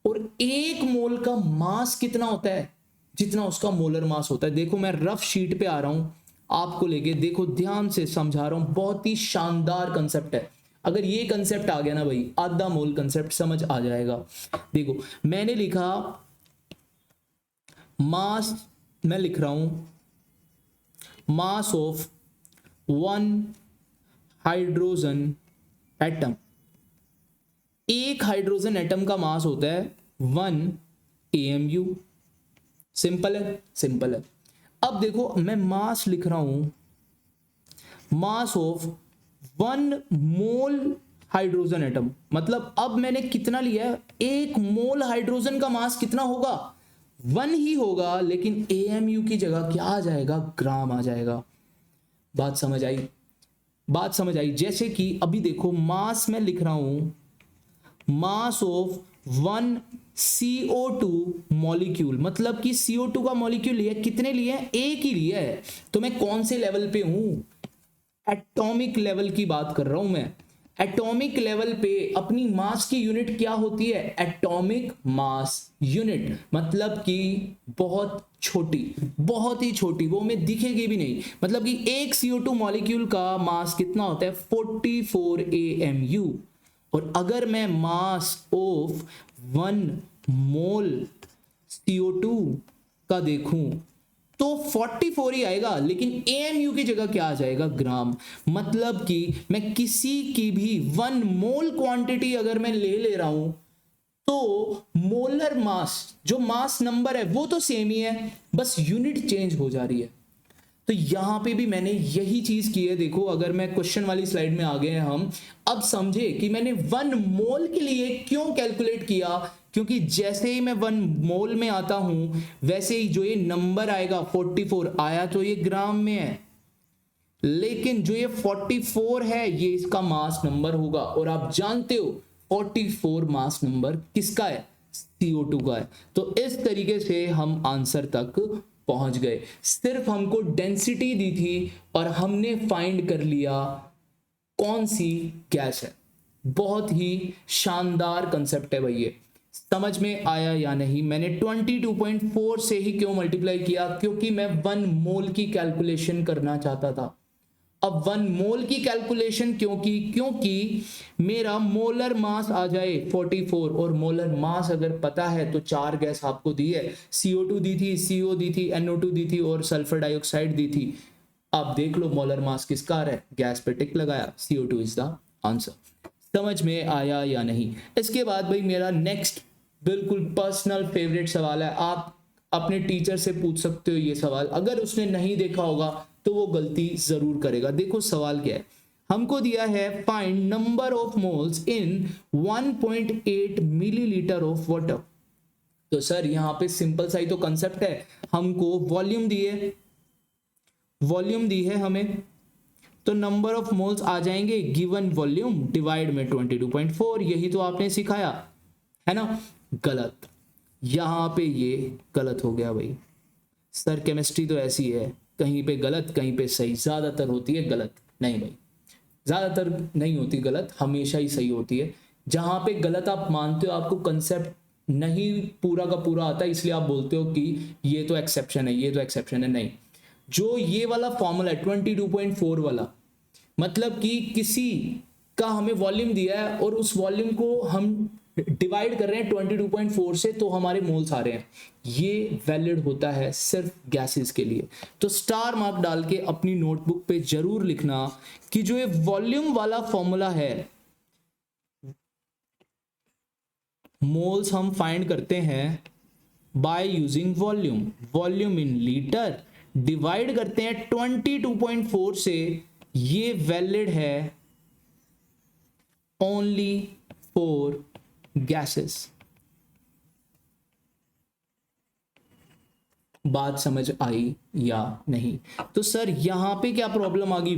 और 1 मोल का मास कितना होता है? जितना उसका मोलर मास होता है। देखो मैं रफ शीट पे आ रहा हूं आपको लेके, देखो ध्यान से समझा रहा हूं, बहुत ही शानदार कंसेप्ट है। अगर ये कंसेप्ट आ गया ना भाई, आधा मोल कंसेप्ट समझ आ जाएगा। देखो मैंने लिखा मास, मैं लिख रहा हूं मास ऑफ 1 हाइड्रोजन एटम। एक हाइड्रोजन एटम का मास होता है 1 AMU। सिंपल है, सिंपल है। अब देखो मैं मास लिख रहा हूं mass of 1 mole hydrogen atom, मतलब अब मैंने कितना लिया है? 1 मोल हाइड्रोजन का मास कितना होगा? 1 ही होगा, लेकिन AMU की जगह क्या आ जाएगा? ग्राम आ जाएगा। बात समझ आई? बात समझ आई? जैसे कि अभी देखो मास में लिख रहा हूं मास ऑफ 1 CO2 मॉलिक्यूल, मतलब कि CO2 का मॉलिक्यूल लिया, कितने लिए? एक ही लिया है। तो मैं कौन से लेवल पे हूं? एटॉमिक लेवल की बात कर रहा हूं मैं। एटॉमिक लेवल पे अपनी मास की यूनिट क्या होती है? एटॉमिक मास यूनिट, मतलब कि बहुत छोटी, बहुत ही छोटी, वो हमें दिखेगी भी नहीं। मतलब कि एक CO2 मॉलिक्यूल का मास कितना होता है? 44 AMU। और अगर मैं मास ऑफ 1 मोल CO2 का देखूं तो 44 ही आएगा, लेकिन AMU की जगह क्या आ जाएगा? ग्राम। मतलब कि मैं किसी की भी 1 मोल क्वांटिटी अगर मैं ले रहा हूं तो मोलर मास, जो मास नंबर है वो तो सेम ही है, बस यूनिट चेंज हो जा रही है। तो यहां पे भी मैंने यही चीज की है। देखो अगर मैं क्वेश्चन वाली स्लाइड में आ गए हैं हम, अब समझे कि मैंने 1 मोल के लिए क्यों कैलकुलेट किया। क्योंकि जैसे ही मैं 1 मोल में आता हूं वैसे ही जो ये नंबर आएगा 44 आया तो ये ग्राम में है, लेकिन जो ये 44 है ये इसका मास नंबर होगा। और आप जानते हो 44 मास नंबर किसका है? CO2 का है। तो इस तरीके से हम आंसर तक पहुंच गए। सिर्फ हमको डेंसिटी दी थी और हमने फाइंड कर लिया कौन सी गैस है। बहुत ही शानदार कंसेप्ट है भाई ये। समझ में आया या नहीं? मैंने 22.4 से ही क्यों मल्टीप्लाई किया? क्योंकि मैं 1 मोल की कैलकुलेशन करना चाहता था। अब 1 मोल की कैलकुलेशन क्योंकि मेरा मोलर मास आ जाए 44, और मोलर मास अगर पता है तो 4 गैस आपको दी है, CO2 दी थी, CO दी थी, NO2 दी थी और सल्फर डाइऑक्साइड दी थी। आप देख लो मोलर मास किसका आ रहा है, गैस पे टिक लगाया, CO2 इज द आंसर। समझ में आया या नहीं? इसके बाद भाई मेरा नेक्स्ट बिल्कुल पर्सनल फेवरेट सवाल है। आप अपने टीचर से पूछ सकते हो ये सवाल, अगर उसने नहीं देखा होगा तो वो गलती जरूर करेगा। देखो सवाल क्या है, हमको दिया है find number of moles in 1.8 millilitre of water. तो सर यहाँ पे सिंपल सा ही तो कंसेप्ट है, हमको वॉल्यूम दी है हमें, तो नंबर ऑफ मोल्स आ जाएंगे गिवन वॉल्यूम डिवाइड में 22.4। यही तो आपने सिखाया है ना। गलत, यहां पे ये गलत हो गया भाई। सर केमिस्ट्री तो ऐसी है, कहीं पे गलत कहीं पे सही, ज्यादातर होती है गलत। नहीं भाई, ज्यादातर नहीं होती गलत, हमेशा ही सही होती है। जहां पे गलत आप मानते हो आपको कंसेप्ट नहीं पूरा का पूरा आता है, इसलिए आप बोलते हो कि ये तो एक्सेप्शन है, ये तो एक्सेप्शन है। नहीं, जो ये वाला फॉर्मूला है 22.4 वाला, मतलब कि किसी का हमें वॉल्यूम दिया है और उस वॉल्यूम को हम डिवाइड कर रहे हैं 22.4 से, तो हमारे मोल्स आ रहे हैं। ये वैलिड होता है सिर्फ गैसेस के लिए। तो स्टार मार्क डाल के अपनी नोटबुक पे जरूर लिखना कि जो ये वॉल्यूम वाला फॉर्मूला है, मोल्स हम फाइंड करते हैं by using volume in litre, divide करते हैं 22.4 से, ये वैलिड है ओनली फॉर गैसेस। बात समझ आई या नहीं? तो सर यहां पे क्या प्रॉब्लम आ गई?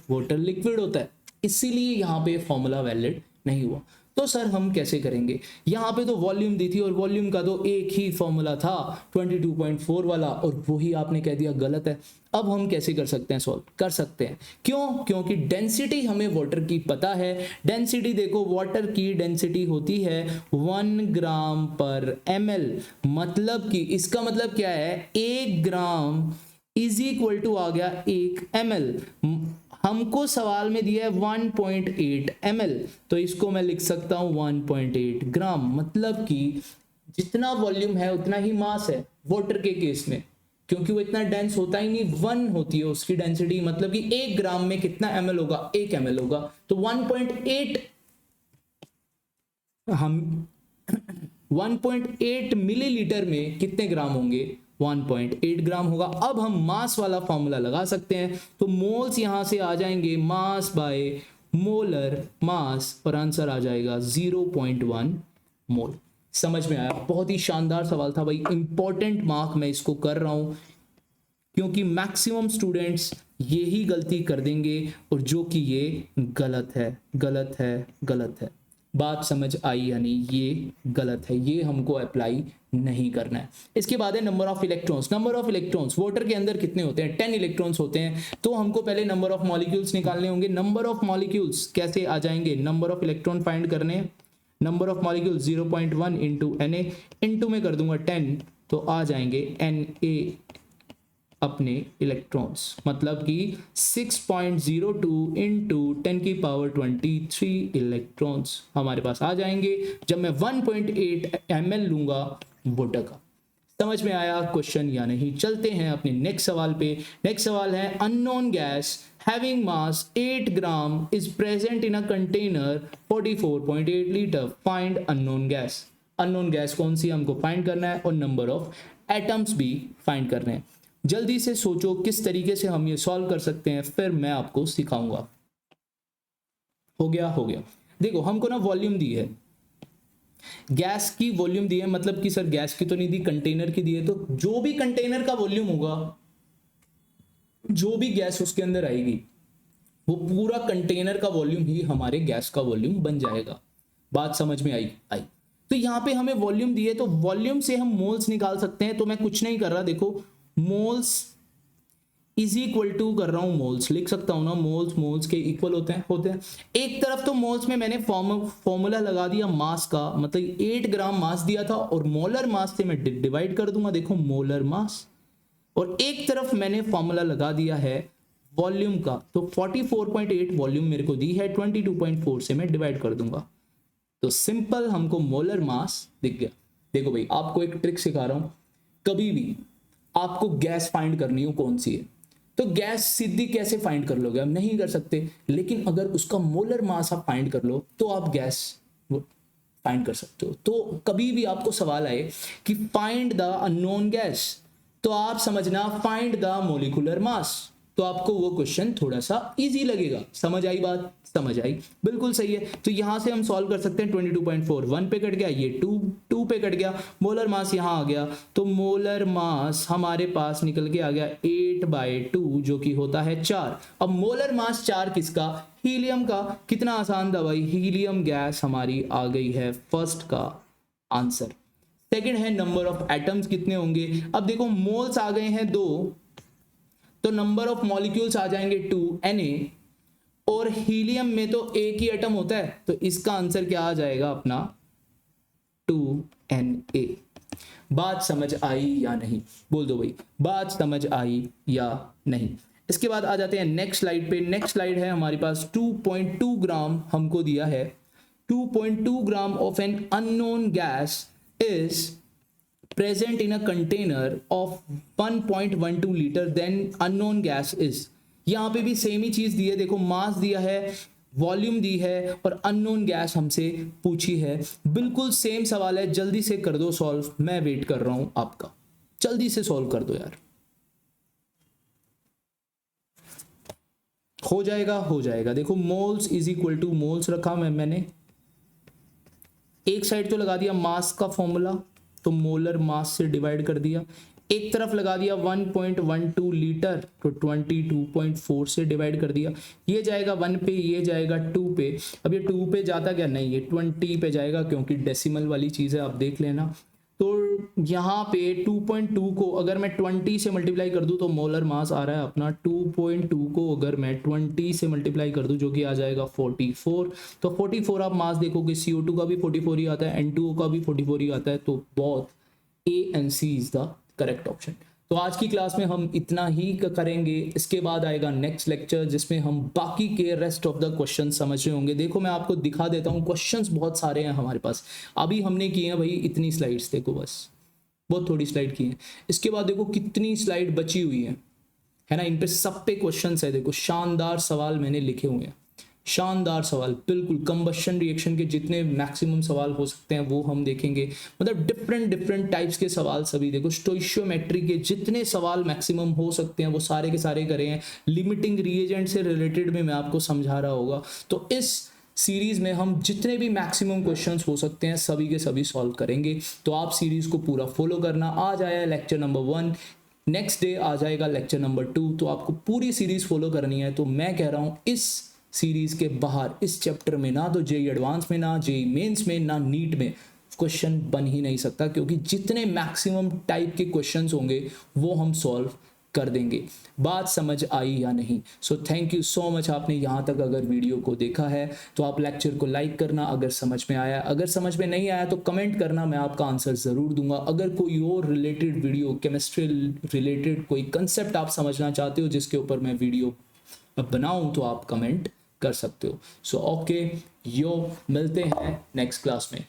वाटर लिक्विड होता है, इसीलिए यहां पे फॉर्मूला वैलिड नहीं हुआ। तो सर हम कैसे करेंगे? यहाँ पे तो वॉल्यूम दी थी और वॉल्यूम का तो एक ही फॉर्मूला था 22.4 वाला, और वही आपने कह दिया गलत है। अब हम कैसे कर सकते हैं सॉल्व? कर सकते हैं, क्यों? क्योंकि डेंसिटी हमें वाटर की पता है। डेंसिटी देखो, वाटर की डेंसिटी होती है 1 ग्राम पर ml, मतलब कि इसका मतलब क्या है, 1 ग्राम इज इक्वल टू आ गया 1 ml। हमको सवाल में दिया है 1.8 ml, तो इसको मैं लिख सकता हूं 1.8 ग्राम, मतलब कि जितना वॉल्यूम है उतना ही मास है वाटर के केस में, क्योंकि वो इतना डेंस होता ही नहीं, 1 होती है उसकी डेंसिटी, मतलब कि 1 ग्राम में कितना ml होगा, 1 ml होगा। तो 1.8 हम 1.8 मिलीलीटर में कितने ग्राम होंगे, 1.8 ग्राम होगा। अब हम मास वाला फॉर्मूला लगा सकते हैं, तो मोल्स यहां से आ जाएंगे मास बाय मोलर मास, और आंसर आ जाएगा 0.1 मोल। समझ में आया? बहुत ही शानदार सवाल था भाई, इंपॉर्टेंट मार्क मैं इसको कर रहा हूं, क्योंकि मैक्सिमम स्टूडेंट्स यही गलती कर देंगे, और जो कि ये गलत है, गलत है, गलत है। बात समझ आई या नहीं? ये गलत है, ये हमको अप्लाई नहीं करना है। इसके बाद है number of electrons. Number of electrons water के अंदर कितने होते हैं, 10 इलेक्ट्रॉन्स होते हैं, तो हमको पहले नंबर ऑफ मॉलिक्यूल्स निकालने होंगे। नंबर ऑफ मॉलिक्यूल्स कैसे आ जाएंगे, नंबर ऑफ इलेक्ट्रॉन फाइंड करने, number of molecules 0.1 into Na, into में कर दूंगा 10, तो आ जाएंगे Na अपने इलेक्ट्रॉन्स, मतलब कि 6.02 इंटू 10 की पावर 23 इलेक्ट्रॉन्स हमारे पास आ जाएंगे जब मैं 1.8 ml लूंगा वाटर का। समझ में आया क्वेश्चन या नहीं? चलते हैं अपने नेक्स्ट सवाल पे। नेक्स्ट सवाल है, unknown gas having mass 8 gram is present in a container 44.8 litre, find unknown gas. Unknown gas कौन सी हमको फाइंड करना है, और नंबर ऑफ एटम्स भी फाइंड करने हैं। जल्दी से सोचो किस तरीके से हम ये सॉल्व कर सकते हैं, फिर मैं आपको सिखाऊंगा। हो गया? हो गया। देखो हमको ना वॉल्यूम दी है, गैस की वॉल्यूम दी है, मतलब कि सर गैस की तो नहीं दी, कंटेनर की दी है, तो जो भी कंटेनर का वॉल्यूम होगा, जो भी गैस उसके अंदर आएगी, वो पूरा कंटेनर का वॉल्यूम ही हमारे गैस का वॉल्यूम बन जाएगा। बात समझ में आई? तो यहां पे हमें वॉल्यूम दी है, तो वॉल्यूम से हम मोल्स निकाल सकते हैं। तो मैं कुछ नहीं कर रहा, देखो मोल्स इज इक्वल टू कर रहा हूं मोल्स, लिख सकता हूं ना, मोल्स मोल्स के इक्वल होते हैं। एक तरफ तो मोल्स में मैंने फॉर्मूला लगा दिया मास का, मतलब 8 ग्राम मास दिया था, और मोलर मास से मैं डिवाइड कर दूंगा, देखो मोलर मास। और एक तरफ मैंने फॉर्मूला लगा दिया है वॉल्यूम का, तो 44.8 वॉल्यूम मेरे को दी है, 22.4 से मैं डिवाइड कर दूंगा, तो सिंपल हमको मोलर मास दिख गया। देखो भाई आपको एक ट्रिक सिखा रहा हूं, कभी भी आपको गैस फाइंड करनी हो कौन सी है, तो गैस सीधी कैसे फाइंड कर लोगे, आप नहीं कर सकते, लेकिन अगर उसका मोलर मास आप फाइंड कर लो तो आप गैस फाइंड कर सकते हो। तो कभी भी आपको सवाल आए कि फाइंड द अननोन गैस, तो आप समझना फाइंड द मोलिकुलर मास, तो आपको वो क्वेश्चन थोड़ा सा इजी लगेगा। समझ आई बात? समझ आई, बिल्कुल सही है। तो यहां से हम सॉल्व कर सकते हैं, 22.4 1 पे कट गया, ये 2 पे कट गया, मोलर मास यहां आ गया, तो मोलर मास हमारे पास निकल के आ गया 8/2, जो कि होता है 4। अब मोलर मास 4 किसका, हीलियम का। कितना आसान था भाई, हीलियम गैस हमारी आ गई है फर्स्ट का आंसर। सेकंड है नंबर ऑफ एटम्स कितने होंगे। अब देखो मोल्स आ गए हैं 2, तो नंबर ऑफ मॉलिक्यूल्स आ जाएंगे 2 Na, और हीलियम में तो एक ही एटम होता है, तो इसका आंसर क्या आ जाएगा अपना 2Na। बात समझ आई या नहीं? बोल दो भाई, बात समझ आई या नहीं? इसके बाद आ जाते हैं नेक्स्ट स्लाइड पे। नेक्स्ट स्लाइड है हमारे पास 2.2 ग्राम हमको दिया है, 2.2 gram of an unknown gas is present in a container of 1.12 liter, then unknown gas is। यहां पे भी सेम ही चीज दी है, देखो मास दिया है, वॉल्यूम दी है, और अननोन गैस हमसे पूछी है। बिल्कुल सेम सवाल है, जल्दी से कर दो सॉल्व, मैं वेट कर रहा हूं आपका, जल्दी से सॉल्व कर दो यार। हो जाएगा, हो जाएगा। देखो moles is equal two moles रखा मैंने, एक साइड तो लगा दिया मास का फॉर्मूला, तो मोलर मास से डिवाइड कर दिया, एक तरफ लगा दिया 1.12 लीटर, तो 22.4 से डिवाइड कर दिया, ये जाएगा 1 पे, ये जाएगा 2 पे। अब ये 2 पे जाता क्या, नहीं ये 20 पे जाएगा क्योंकि डेसिमल वाली चीज़ है, आप देख लेना। तो यहाँ पे 2.2 को अगर मैं 20 से मल्टीप्लाई कर दूँ तो मोलर मास आ रहा है अपना 2.2 को अगर मैं 20 से मल्टीप्लाई कर दूँ जो कि आ जाएगा 44। तो 44 आप मास देखोगे, CO2 का भी 44 ही आता है, N2O का भी 44 ही आता है। तो बहुत A and C is the correct option. तो आज की क्लास में हम इतना ही करेंगे, इसके बाद आएगा नेक्स्ट लेक्चर जिसमें हम बाकी के रेस्ट ऑफ द क्वेश्चन समझ रहे होंगे। देखो मैं आपको दिखा देता हूँ, क्वेश्चंस बहुत सारे हैं हमारे पास। अभी हमने किए हैं भाई इतनी स्लाइड्स, देखो बस बहुत थोड़ी स्लाइड की है। इसके बाद देखो कितनी स्लाइड बची हुई है ना, इन पे सब पे क्वेश्चन है। देखो शानदार सवाल मैंने लिखे हुए हैं, शानदार सवाल, बिल्कुल कंबशन रिएक्शन के जितने मैक्सिमम सवाल हो सकते हैं वो हम देखेंगे। मतलब डिफरेंट टाइप्स के सवाल सभी, देखो स्टोइशियोमेट्री के जितने सवाल मैक्सिमम हो सकते हैं वो सारे के सारे करे हैं। लिमिटिंग रिएजेंट से रिलेटेड में मैं आपको समझा रहा होगा। तो इस सीरीज में हम जितने भी मैक्सिमम क्वेश्चंस हो सकते हैं सभी के सभी सॉल्व करेंगे। तो आप सीरीज को पूरा फॉलो करना। आज आया लेक्चर नंबर 1, नेक्स्ट डे आ जाएगा लेक्चर नंबर 2। तो आपको पूरी सीरीज फॉलो करनी है। तो मैं कह रहा हूँ इस सीरीज के बाहर इस चैप्टर में ना तो जेई एडवांस में, ना जेई मेंस में, ना नीट में क्वेश्चन बन ही नहीं सकता, क्योंकि जितने मैक्सिमम टाइप के क्वेश्चंस होंगे वो हम सॉल्व कर देंगे। बात समझ आई या नहीं? So thank you so much. आपने यहाँ तक अगर वीडियो को देखा है तो आप लेक्चर को लाइक करना अगर समझ में आया, अगर समझ में नहीं आया तो कमेंट करना, मैं आपका आंसर ज़रूर दूंगा। अगर कोई और रिलेटेड वीडियो, केमिस्ट्री रिलेटेड कोई कंसेप्ट आप समझना चाहते हो जिसके ऊपर मैं वीडियो बनाऊं तो आप कमेंट कर सकते हो। सो ओके यो, मिलते हैं नेक्स्ट क्लास में।